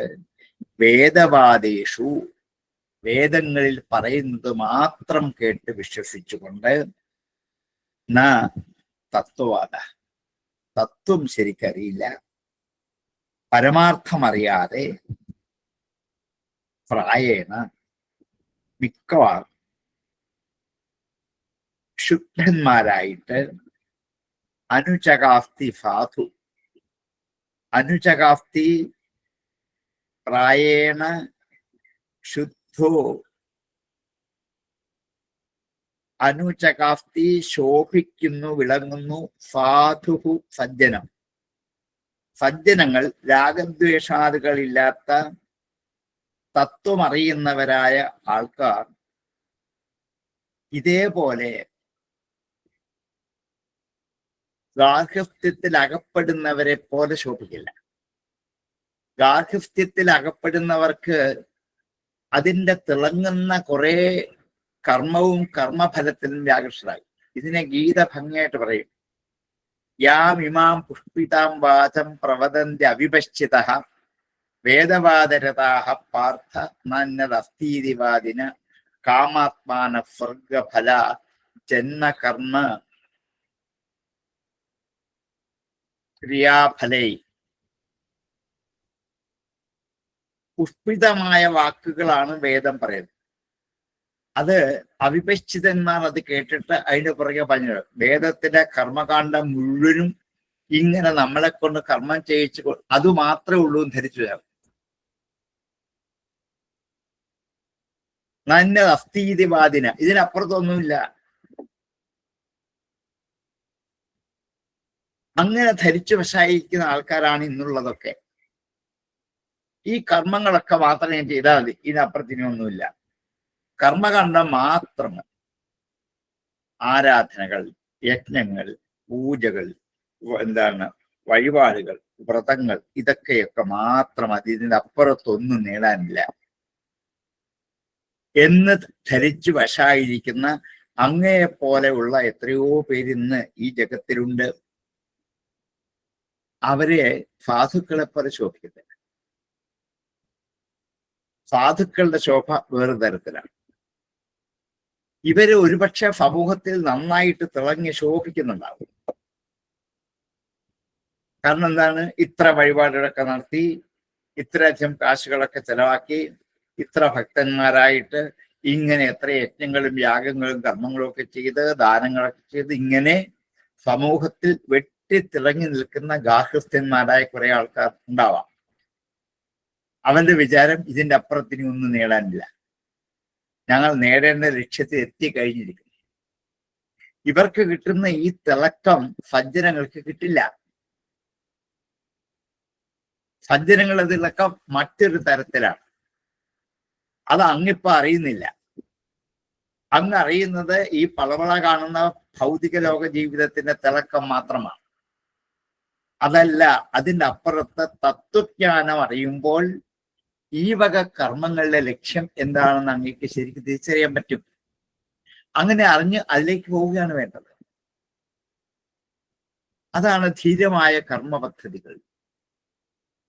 A: വേദവാദേഷു വേദങ്ങളിൽ പറയുന്നത് മാത്രം കേട്ട് വിശ്വസിച്ചുകൊണ്ട് തത്വവാദ തത്വം ശരിക്കറിയില്ല, പരമാർത്ഥം അറിയാതെ പ്രായേണ മിക്കവാറും ശുദ്ധന്മാരായിട്ട് അനുചകാസ്തി സാധു അനുചകാസ്തി പ്രായേണ ശുദ്ധോ അനുചകാസ്തി ശോഭിക്കുന്നു വിളങ്ങുന്നു സാധുഹു സജ്ജനം സജ്ജനങ്ങൾ രാഗദ്വേഷാദികളില്ലാത്ത തത്വമറിയുന്നവരായ ആൾക്കാർ ഇതേപോലെ ഗാർഹസ്ഥ്യത്തിൽ അകപ്പെടുന്നവരെ പോലെ ശോഭിക്കില്ല. ഗാർഹസ്ഥ്യത്തിൽ അകപ്പെടുന്നവർക്ക് അതിൻ്റെ തിളങ്ങുന്ന കുറെ കർമ്മവും കർമ്മഫലത്തിലും വ്യാകൃഷ്ടരായി. ഇതിനെ ഗീത ഭംഗിയായിട്ട് പറയും. യാമിമാം പുഷ്പിതാം വാചം പ്രവദന്തി അവിപശ്ചിതഃ വേദവാദരതാഃ പാർത്ഥ നന്യദസ്തീതിവാദിന കാമാത്മാന സ്വർഗഫല ജന്മകർമ്മ ക്രിയാഫലൈ. പുഷ്പിതമായ വാക്കുകളാണ് വേദം പറയുന്നത്. അത് അവിപശ്ചിതന്മാർ അത് കേട്ടിട്ട് അതിന്റെ പുറകെ പറഞ്ഞു. വേദത്തിന്റെ കർമ്മകാണ്ഡം മുഴുവനും ഇങ്ങനെ നമ്മളെ കൊണ്ട് കർമ്മം ചെയ്യിച്ചു അത് മാത്രമേ ഉള്ളൂ എന്ന് ധരിച്ചു തരാം. നന്ന അസ്ഥീതിവാദിന ഇതിനപ്പുറത്തൊന്നുമില്ല. അങ്ങനെ ധരിച്ചു വശായിരിക്കുന്ന ആൾക്കാരാണ് ഇന്നുള്ളതൊക്കെ. ഈ കർമ്മങ്ങളൊക്കെ മാത്രം ഞാൻ ചെയ്താൽ മതി, ഇതിനപ്പുറത്തിനൊന്നുമില്ല. കർമ്മകാണ്ഡം മാത്രം, ആരാധനകൾ, യജ്ഞങ്ങൾ, പൂജകൾ, വഴിപാടുകൾ, വ്രതങ്ങൾ, ഇതൊക്കെയൊക്കെ മാത്രം മതി, ഇതിനപ്പുറത്തൊന്നും നേടാനില്ല എന്ന് ധരിച്ചു വശായിരിക്കുന്ന അങ്ങയെപ്പോലെയുള്ള എത്രയോ പേരിന്ന് ഈ ജഗത്തിലുണ്ട്. അവരെ സാധുക്കളെ പോലെ ശോഭിക്കത്തില്ല. സാധുക്കളുടെ ശോഭ വേറെ തരത്തിലാണ്. ഇവര് ഒരുപക്ഷെ സമൂഹത്തിൽ നന്നായിട്ട് തിളങ്ങി ശോഭിക്കുന്നുണ്ടാവും. കാരണം എന്താണ്? ഇത്ര വഴിപാടുകളൊക്കെ നടത്തി, ഇത്രയധികം കാശുകളൊക്കെ ചെലവാക്കി, ഇത്ര ഭക്തന്മാരായിട്ട് ഇങ്ങനെ എത്ര യജ്ഞങ്ങളും യാഗങ്ങളും കർമ്മങ്ങളും ഒക്കെ ചെയ്ത് ദാനങ്ങളൊക്കെ ചെയ്ത് ഇങ്ങനെ സമൂഹത്തിൽ വെട്ടിത്തിളങ്ങി നിൽക്കുന്ന ഗാർഹസ്ഥന്മാരായ കുറെ ആൾക്കാർ ഉണ്ടാവാം. അവന്റെ വിചാരം ഇതിന്റെ അപ്പുറത്തിന് ഒന്നും നേടാനില്ല, ഞങ്ങൾ നേടേണ്ട ലക്ഷ്യത്തിൽ എത്തിക്കഴിഞ്ഞിരിക്കുന്നു. ഇവർക്ക് കിട്ടുന്ന ഈ തിളക്കം സജ്ജനങ്ങൾക്ക് കിട്ടില്ല. സജ്ജനങ്ങളുടെ തിളക്കം മറ്റൊരു തരത്തിലാണ്. അത് അങ്ങിപ്പോ അറിയുന്നില്ല. അങ്ങ് അറിയുന്നത് ഈ പളവള കാണുന്ന ഭൗതിക ലോക ജീവിതത്തിന്റെ തിളക്കം മാത്രമാണ്. അതല്ല, അതിൻ്റെ അപ്പുറത്ത് തത്വജ്ഞാനം അറിയുമ്പോൾ ഈ വക കർമ്മങ്ങളുടെ ലക്ഷ്യം എന്താണെന്ന് അങ്ങേക്ക് ശരിക്കും തിരിച്ചറിയാൻ പറ്റും. അങ്ങനെ അറിഞ്ഞ് അതിലേക്ക് പോവുകയാണ് വേണ്ടത്. അതാണ് ധീരമായ കർമ്മ പദ്ധതികൾ.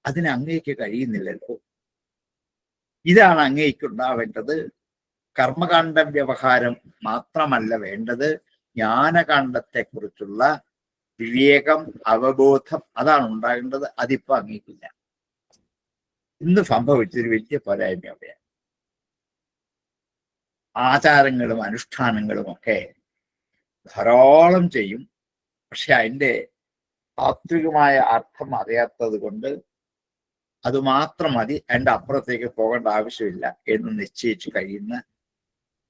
A: അതിന് അങ്ങേക്ക് കഴിയുന്നില്ലല്ലോ. ഇതാണ് അങ്ങേക്കുണ്ടാവേണ്ടത്. കർമ്മകാണ്ഡ വ്യവഹാരം മാത്രമല്ല വേണ്ടത്, ജ്ഞാനകാണ്ഡത്തെക്കുറിച്ചുള്ള വിവേകം, അവബോധം, അതാണ് ഉണ്ടാകേണ്ടത്. അതിപ്പോ അങ്ങേക്കില്ല. ഇന്ന് സംഭവിച്ചൊരു വലിയ പോരായ്മ അവിടെയാണ്. ആചാരങ്ങളും അനുഷ്ഠാനങ്ങളും ഒക്കെ ധാരാളം ചെയ്യും, പക്ഷെ അതിൻ്റെ താത്വികമായ അർത്ഥം അറിയാത്തത് കൊണ്ട് അത് മാത്രം മതി, അതിൻ്റെ അപ്പുറത്തേക്ക് പോകേണ്ട ആവശ്യമില്ല എന്ന് നിശ്ചയിച്ചു കഴിയുന്ന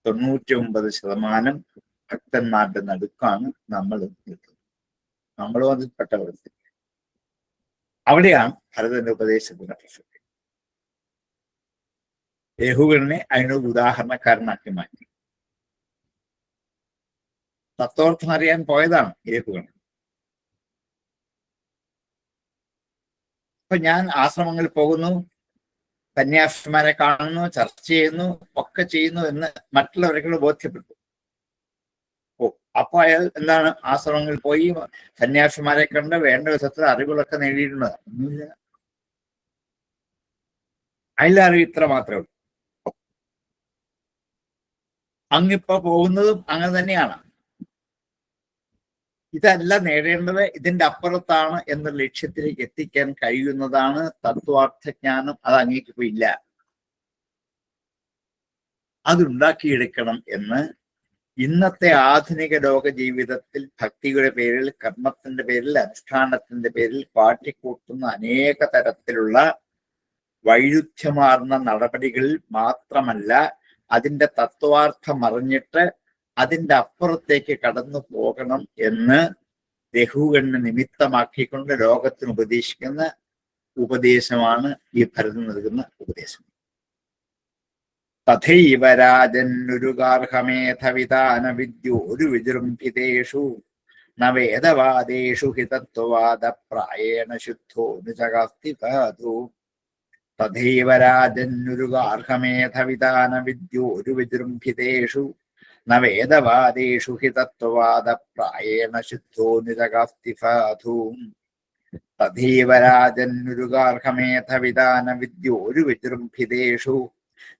A: 99% ഭക്തന്മാരുടെ നടുക്കാണ് നമ്മൾ നിൽക്കുന്നത്. നമ്മളും അതിൽപ്പെട്ടവർ. അവിടെയാണ് ഭരതന്റെ ഉപദേശത്തിന്റെ പ്രസക്തി. യഹൂദനെ അതിനൊരു ഉദാഹരണക്കാരനാക്കി മാറ്റി. തത്വാർത്ഥം അറിയാൻ പോയതാണ് യഹൂദൻ. അപ്പൊ ഞാൻ ആശ്രമങ്ങളിൽ പോകുന്നു, സന്യാസിമാരെ കാണുന്നു, ചർച്ച ചെയ്യുന്നു, ഒക്കെ ചെയ്യുന്നു എന്ന് മറ്റുള്ളവരെ ബോധ്യപ്പെട്ടു. അപ്പൊ അയാൾ എന്താണ് ആശ്രമങ്ങളിൽ പോയി സന്യാസിമാരെ കണ്ട് വേണ്ട വിധത്തിൽ അറിവുകളൊക്കെ നേടിയിട്ടുണ്ട്. ഒന്നുമില്ല, അതിലെ അറിവ് ഇത്ര മാത്രമേ ഉള്ളൂ. അങ്ങിപ്പോ പോകുന്നതും അങ്ങനെ തന്നെയാണ്. ഇതല്ല നേടേണ്ടത്, ഇതിന്റെ അപ്പുറത്താണ് എന്ന ലക്ഷ്യത്തിലേക്ക് എത്തിക്കാൻ കഴിയുന്നതാണ് തത്വാർത്ഥജ്ഞാനം. അത് അങ്ങേക്കിപ്പോ ഇല്ല, അതുണ്ടാക്കിയെടുക്കണം എന്ന് ഇന്നത്തെ ആധുനിക ലോക ജീവിതത്തിൽ ഭക്തിയുടെ പേരിൽ, കർമ്മത്തിന്റെ പേരിൽ, അനുഷ്ഠാനത്തിന്റെ പേരിൽ കാട്ടിക്കൂട്ടുന്ന അനേക തരത്തിലുള്ള വൈരുദ്ധ്യമാർന്ന നടപടികളിൽ മാത്രമല്ല, അതിന്റെ തത്വാർത്ഥം അറിഞ്ഞിട്ട് അതിന്റെ അപ്പുറത്തേക്ക് കടന്നു പോകണം എന്ന് രഘുഗണനെ നിമിത്തമാക്കിക്കൊണ്ട് ലോകത്തിന് ഉപദേശിക്കുന്ന ഉപദേശമാണ് ഈ ഭരതൻ നൽകുന്ന ഉപദേശം. തഥൈവ രാജന്നുരുഗാർഹമേധവിധാന വിദ്യോരു വിജൃംഭിതേഷു ന വേദവാദേഷു ഹി തത്വവാദ പ്രായേണ ശുദ്ധോ നിജകാസ്തി പാതു. തഥൈവ രാജന്നുരുഗാർഹമേധവിധാന വിദ്യോരു വിജൃംഭിതേഷു ന വേദവാദേഷു ഹി തത്വവാദ പ്രായേണ ശുദ്ധോ നിജകാസ്തി പാതു. തഥൈവ രാജന്നുരുഗാർഹമേധവിധാന വിദ്യോരു വിജൃംഭിതേഷു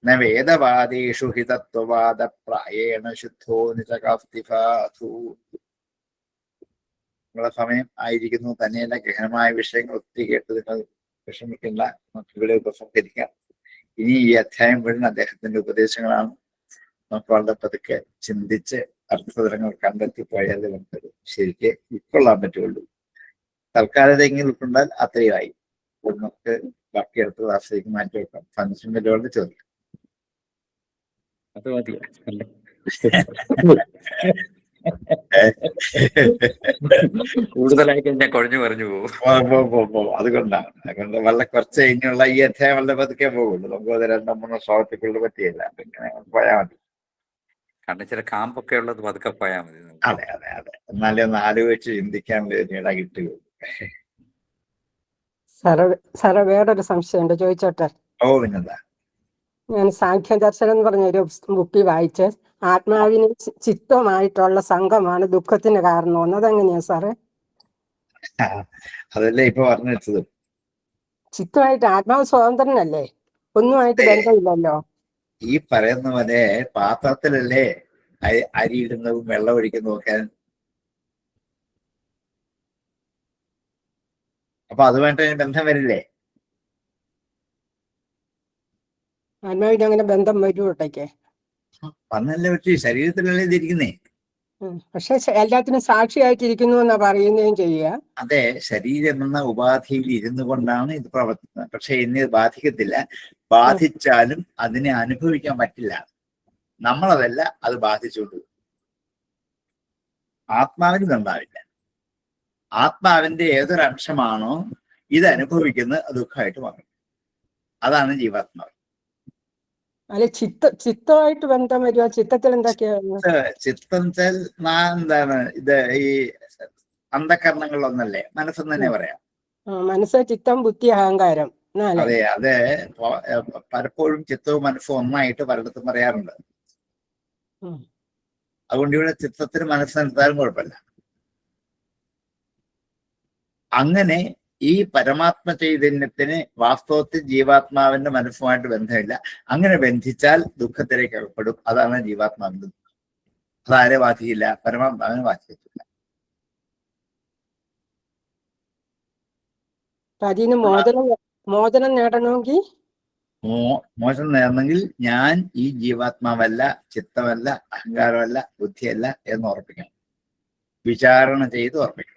A: ന വേദവാദേഷു ഹി തത്വവാദ പ്രായേണ ശുദ്ധോ നിജകാസ്തി പാതു. നിങ്ങളുടെ സമയം ആയിരിക്കുന്നു. തന്നെയല്ല, ഗഹനമായ വിഷയങ്ങൾ ഒത്തിരി കേട്ട് നിങ്ങൾ വിഷമിക്കേണ്ട, നമുക്ക് ഇവിടെ ഉപസംഹരിക്കാം. ഇനി ഈ അധ്യായം വരുന്ന അദ്ദേഹത്തിന്റെ ഉപദേശങ്ങളാണ്. നമുക്ക് വളരെ പതുക്കെ ചിന്തിച്ച് അർത്ഥതലങ്ങൾ കണ്ടെത്തി പോയാൽ നമുക്ക് ശരിക്ക് ഉൾക്കൊള്ളാൻ പറ്റുള്ളൂ. തൽക്കാലം ഇതെങ്കിലും ഉൾക്കൊണ്ടാൽ അത്രയുമായി. നമുക്ക് ബാക്കി അടുത്ത ക്ലാസ്സിലേക്ക് മാറ്റി വെക്കാം. ഫംഗ്ഷനിലോട് ചോദിക്കാം.
B: അത് മതി. കൂടുതലായി കഴിഞ്ഞാൽ കുഴഞ്ഞു പറഞ്ഞു പോകും.
A: അതുകൊണ്ട് വളരെ കുറച്ച് കഴിഞ്ഞുള്ള ഈ അധ്യായം വളരെ പതുക്കെ പോകുള്ളൂ. നമുക്ക് അത് 2-3 ശ്ലോകത്തിക്കുള്ള പറ്റിയില്ല. ഇങ്ങനെ പോയാൽ മതി.
B: കാരണം ചില കാമ്പൊക്കെ ഉള്ളത് പതുക്കെ പോയാൽ മതി.
A: അതെ. എന്നാലേ ഒന്ന് ആലോചിച്ച് ചിന്തിക്കാൻ വേണ്ടിയിടാ കിട്ടുകയുള്ളൂ.
E: സാറേ വേറൊരു സംശയമുണ്ട്, ചോദിച്ചോട്ടെ?
A: ഓ, പിന്നെന്താ.
E: ഞാൻ സാഖ്യദർശനം എന്ന് പറഞ്ഞൊരു ബുക്കിൽ വായിച്ച് ആത്മാവിന് ചിത്തമായിട്ടുള്ള സംഘമാണ് ദുഃഖത്തിന് കാരണം. അതെങ്ങനെയാ സാറേ?
A: അതല്ലേ ഇപ്പൊ പറഞ്ഞു വെച്ചത്.
E: ചിത്തമായിട്ട് ആത്മാവ് സ്വതന്ത്രനല്ലേ, ഒന്നുമായിട്ട് ബന്ധമില്ലല്ലോ.
A: ഈ പറയുന്ന പോലെ പാത്രത്തിലല്ലേ അരി ഇടുന്നതും വെള്ളം ഒഴിക്കുന്നതും ഒക്കെ. അപ്പൊ അതുമായിട്ട് ബന്ധം വരില്ലേ?
E: ആത്മാവിന് അങ്ങനെ ബന്ധം വരൂട്ടേക്ക്
A: വന്നല്ലേ പറ്റി, ശരീരത്തിലല്ലേ ഇതിരിക്കുന്നേ.
E: പക്ഷെ എല്ലാത്തിനും സാക്ഷിയായിട്ടിരിക്കുന്നു എന്നാ പറയുകയും ചെയ്യുക.
A: അതെ, ശരീരം എന്ന ഉപാധിയിൽ ഇരുന്നു കൊണ്ടാണ് ഇത് പ്രവർത്തിക്കുന്നത്. പക്ഷെ ഇന്ന് ബാധിക്കത്തില്ല. ബാധിച്ചാലും അതിനെ അനുഭവിക്കാൻ പറ്റില്ല. നമ്മളതല്ല, അത് ബാധിച്ചുകൊണ്ട് ആത്മാവിന് ഉണ്ടാവില്ല. ആത്മാവിന്റെ ഏതൊരു അംശമാണോ ഇത് അനുഭവിക്കുന്നത് ദുഃഖമായിട്ട് മാറും. അതാണ് ജീവാത്മാവ്.
E: അല്ലെ ചിത്തമായിട്ട് ബന്ധം വരുക. ചിത്തത്തിൽ എന്തൊക്കെയാ?
A: ചിത്തം വെച്ചാൽ എന്താണ് ഇത്? ഈ അന്ധകരണങ്ങളൊന്നല്ലേ, മനസ്സെന്ന് തന്നെ പറയാം.
E: മനസ്സ്, ചിത്തം, ബുദ്ധി, അഹങ്കാരം.
A: അതെ. അത് പലപ്പോഴും ചിത്തവും മനസ്സും ഒന്നായിട്ട് പലയിടത്തും പറയാറുണ്ട്. അതുകൊണ്ട് ഇവിടെ ചിത്തത്തിന് മനസ്സ് നിർത്താനും കുഴപ്പമില്ല. അങ്ങനെ ഈ പരമാത്മ ചൈതന്യത്തിന് വാസ്തവത്തിൽ ജീവാത്മാവിന്റെ മനസ്സുമായിട്ട് ബന്ധമില്ല. അങ്ങനെ ബന്ധിച്ചാൽ ദുഃഖത്തിലേക്ക് അകപ്പെടും. അതാണ് ജീവാത്മാവിന്റെ ദുഃഖം. അതാരെ ബാധിക്കില്ല? പരമാത്മാവിനെ ബാധിക്കത്തില്ല.
E: അതിന് മോചനം നേടണമെങ്കിൽ
A: മോചനം നേടണമെങ്കിൽ ഞാൻ ഈ ജീവാത്മാവല്ല, ചിത്തമല്ല, അഹങ്കാരമല്ല, ബുദ്ധിയല്ല എന്ന് ഉറപ്പിക്കണം. വിചാരണ ചെയ്ത് ഉറപ്പിക്കണം.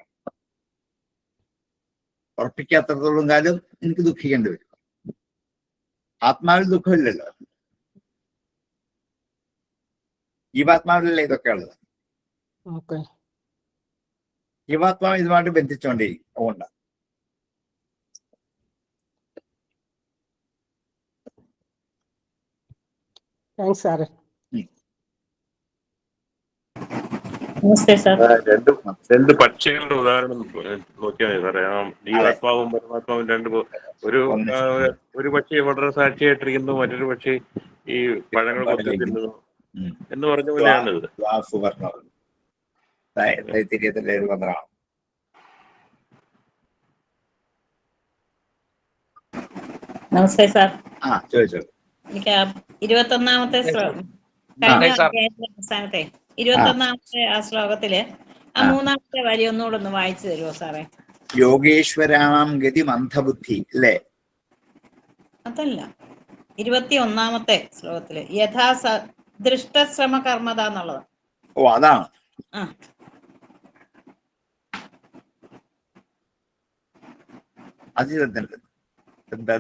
A: ഉറപ്പിക്കാത്തത്തോളം കാലം എനിക്ക് ദുഃഖിക്കേണ്ടി വരും. ആത്മാവിൽ ദുഃഖമില്ലല്ലോ. ജീവാത്മാവിലല്ലേ ഇതൊക്കെ ഉള്ളത്. ജീവാത്മാവ് ഇതുമായിട്ട് ബന്ധിച്ചുകൊണ്ടിരിക്കും. അതുകൊണ്ടാണ്.
E: സാറേ
F: നമസ്തേ സാർ.
G: രണ്ട് പക്ഷികളുടെ ഉദാഹരണം നോക്കിയാൽ മതി സാറേ. ജീവാത്മാവും പരമാത്മാവും ഒരു പക്ഷി വളരെ സാക്ഷിയായിട്ടിരിക്കുന്നു, മറ്റൊരു പക്ഷി ഈ പഴങ്ങൾ കൊത്തി തിന്നുന്നു എന്ന് പറഞ്ഞ പോലെയാണിത്.
A: തൈത്തിരീയത്തിലെ ഒരു മന്ത്രമാണ്.
F: നമസ്തേ സാർ.
A: ചോദിച്ചോ.
F: എനിക്ക് 21ാമത്തെ കഴിഞ്ഞ അധ്യായത്തിലെ അവസാനത്തെ 21ാമത്തെ ആ ശ്ലോകത്തില് ആ 3ാമത്തെ വരി ഒന്നുകൂടെ ഒന്ന് വായിച്ചു തരുമോ സാറേ?
A: യോഗേശ്വരാണാം ഗതി മന്ദബുദ്ധി അല്ലേ?
F: അതല്ല, 21ാമത്തെ ശ്ലോകത്തില് യഥാ ദൃഷ്ടശ്രമ കർമ്മത എന്നുള്ളത്.
A: അതാണ്.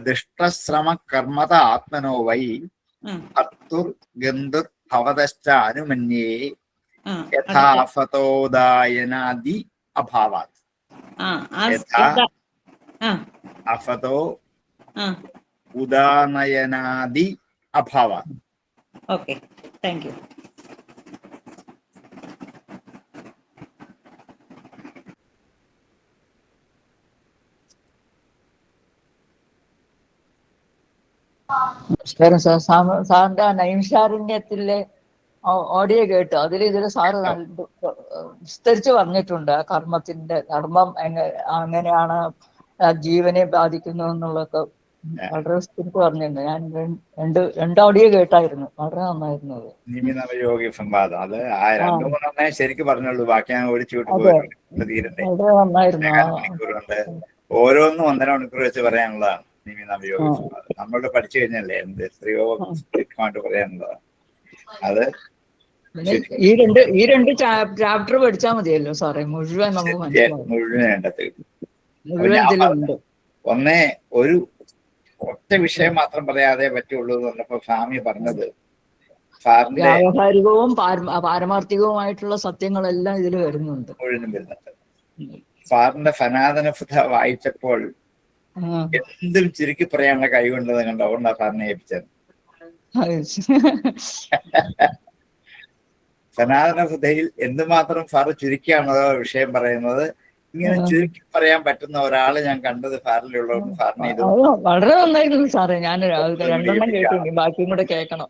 A: ദൃഷ്ടശ്രമ കർമ്മത ആത്മനോ വൈ ഭർത്തുർ ഗന്ധുർ ഭവതശ്ച അനുമന്യേ യഥാഫതോദായനാദി അഭാവാത്. അഫതോ ഉദാനയനാദി അഭാവാത്.
F: Okay, thank you.
H: നമസ്കാരം സാർ. സാറിന്റെ നൈമിഷാരണ്യത്തിലെ ഓഡിയോ കേട്ടു. ഇതില് സാറ് വിസ്തരിച്ച് പറഞ്ഞിട്ടുണ്ട് ആ കർമ്മം എങ്ങനെയാണ് ജീവനെ ബാധിക്കുന്നു എന്നുള്ളതൊക്കെ വളരെ വിസ്തരിച്ച് പറഞ്ഞിട്ടുണ്ട്. ഞാൻ രണ്ട് ഓഡിയോ കേട്ടായിരുന്നു. വളരെ നന്നായിരുന്നു അത്.
A: യോഗി സംവാദം അത് 2-3 ശരിക്കും പറഞ്ഞുള്ളൂ. ബാക്കി ഞാൻ ഓടിച്ചു വിട്ടു.
H: വളരെ നന്നായിരുന്നു.
A: ഓരോന്നും 1.5 മണിക്കൂർ വെച്ച് പറയാനുള്ളതാണ് നിമിനവയോഗി സംവാദം. നമ്മളുടെ പഠിച്ചു കഴിഞ്ഞല്ലേ എന്ത് എത്രയോ വ്യക്തമായിട്ട് പറയാനുള്ളതാണ്. അത്
H: ഈ രണ്ട് ചാപ്റ്റർ പഠിച്ചാൽ മതിയല്ലോ സാറേ, മുഴുവൻ നമുക്ക് മനസ്സിലാവും. മുഴുവൻ ഇതിലുണ്ട്.
A: ഒരു ഒറ്റ വിഷയം മാത്രം പറയാതെ പറ്റുള്ളൂ എന്ന് പറഞ്ഞപ്പോ സ്വാമി പറഞ്ഞത്
H: വ്യാവഹാരികവും പാരമാർത്ഥികവുമായിട്ടുള്ള സത്യങ്ങളെല്ലാം ഇതിൽ വരുന്നുണ്ട്.
A: മുഴുവനും വരുന്നുണ്ട്. സാറിന്റെ സനാതനസുധ വായിച്ചപ്പോൾ എന്തും ചുരുക്കി പറയാനുള്ള കഴിവുണ്ടെന്ന് കണ്ട അതുകൊണ്ടാ സാറിനെ ഏൽപ്പിച്ചത്. സനാതനസുധയിൽ എന്തുമാത്രം സാറ് ചുരുക്കിയാണോ വിഷയം പറയുന്നത്. ഇങ്ങനെ ചുരുക്കി പറയാൻ പറ്റുന്ന ഒരാള് ഞാൻ കണ്ടത് സാറിലുള്ളതുകൊണ്ട് സാറിനെ ഇത്
H: വളരെ നന്നായിരുന്നു സാറേ. ഞാൻ 2 കേട്ടു, ബാക്കിയും കൂടെ കേൾക്കണം.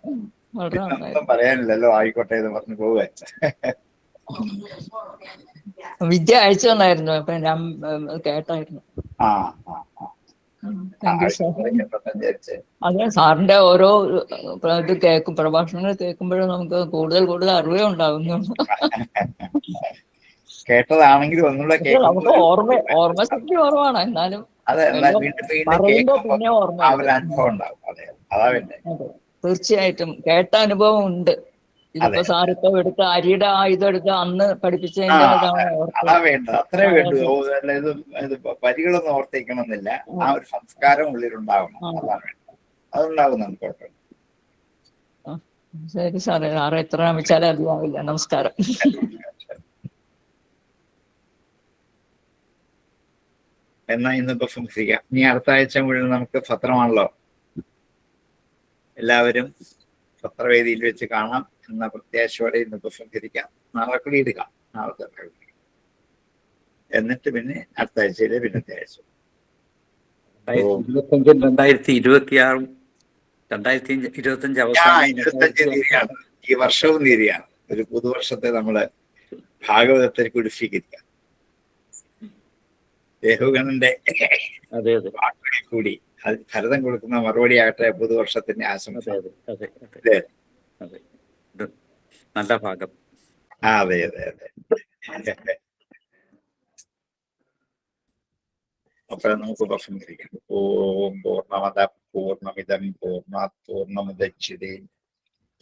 A: ഒന്നും പറയാനില്ലല്ലോ, ആയിക്കോട്ടെ എന്ന് പറഞ്ഞു പോവുക.
H: വിദ്യ അയച്ചു തന്നായിരുന്നു, അപ്പൊ ഞാൻ കേട്ടായിരുന്നു. അതെ, സാറിന്റെ ഓരോ ഇത് പ്രഭാഷണങ്ങൾ കേൾക്കുമ്പോഴും നമുക്ക് കൂടുതൽ അറിവേ ഉണ്ടാകുന്നു.
A: കേട്ടതാണെങ്കിലും ഒന്നുകൂടെ
H: നമുക്ക് ഓർമ്മശക്തി കുറവാണ്, എന്നാലും പിന്നെ ഓർമ്മ. തീർച്ചയായിട്ടും കേട്ട അനുഭവം ഉണ്ട്. ഇതിപ്പോ സാറിപ്പോ എടുത്ത അരിയുടെ ഇതെടുത്ത് അന്ന് പഠിപ്പിച്ചതിന്റെ
A: അതാ വേണ്ടത്. അത്രേ വേണ്ടു. വരികളൊന്നും ഓർത്തിക്കണമെന്നില്ല, ആ ഒരു സംസ്കാരം ഉള്ളിലുണ്ടാവണം. അതാണ് വേണ്ടത്. അതുണ്ടാവുന്നുണ്ട്. കുഴപ്പമില്ല.
H: ശരി സാറേ, സാറ് എത്ര ശ്രമിച്ചാലും അധികമാവില്ല. നമസ്കാരം.
A: എന്നാ ഇന്നിപ്പോ സംസാരിക്കാം. ഇനി അടുത്ത ആഴ്ച മുഴുവൻ നമുക്ക് പത്രമാണല്ലോ. എല്ലാവരും പത്രവേദിയിൽ വെച്ച് കാണാം എന്ന പ്രത്യാശയോടെ ഇന്നിപ്പോ സംസാരിക്കാം. നാളെ കൂടി എടുക്കാം. നാളത്തെ എന്നിട്ട് പിന്നെ അടുത്ത ആഴ്ചയിലെ പിന്നത്തെ ആഴ്ച
B: 2025 അവസാനം
A: 25 തീയതിയാണ്. ഈ വർഷവും തീയതിയാണ്. ഒരു പുതുവർഷത്തെ നമ്മള് ഭാഗവതത്തിൽ കൂടി സ്വീകരിക്കാം. ദേഹുഗണന്റെ വാക്കുകളിൽ കൂടി ഭരതൻ കൊടുക്കുന്ന മറുപടി ആകട്ടെ പുതുവർഷത്തിന്റെ ആശംസ.
B: നല്ല ഭാഗം.
A: അതെ. അപ്പൊ നമുക്ക് പ്രസംഗിക്കാം. ഓം പൂർണ്ണമദ പൂർണ്ണമിദം പൂർണ്ണാത് പൂർണ്ണമുദച്യതേ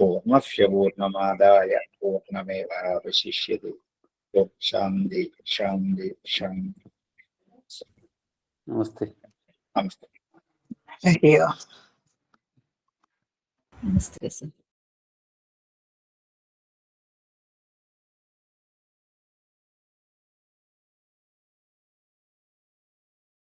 A: പൂർണ്ണസ്യ പൂർണ്ണമാദായ പൂർണ്ണമേവാവശിഷ്യതേ. ശാന്തി ശാന്തി ശാന്തി.
B: നമസ്തേ.
H: നമസ്തേ.
I: നമസ്തേ സർ.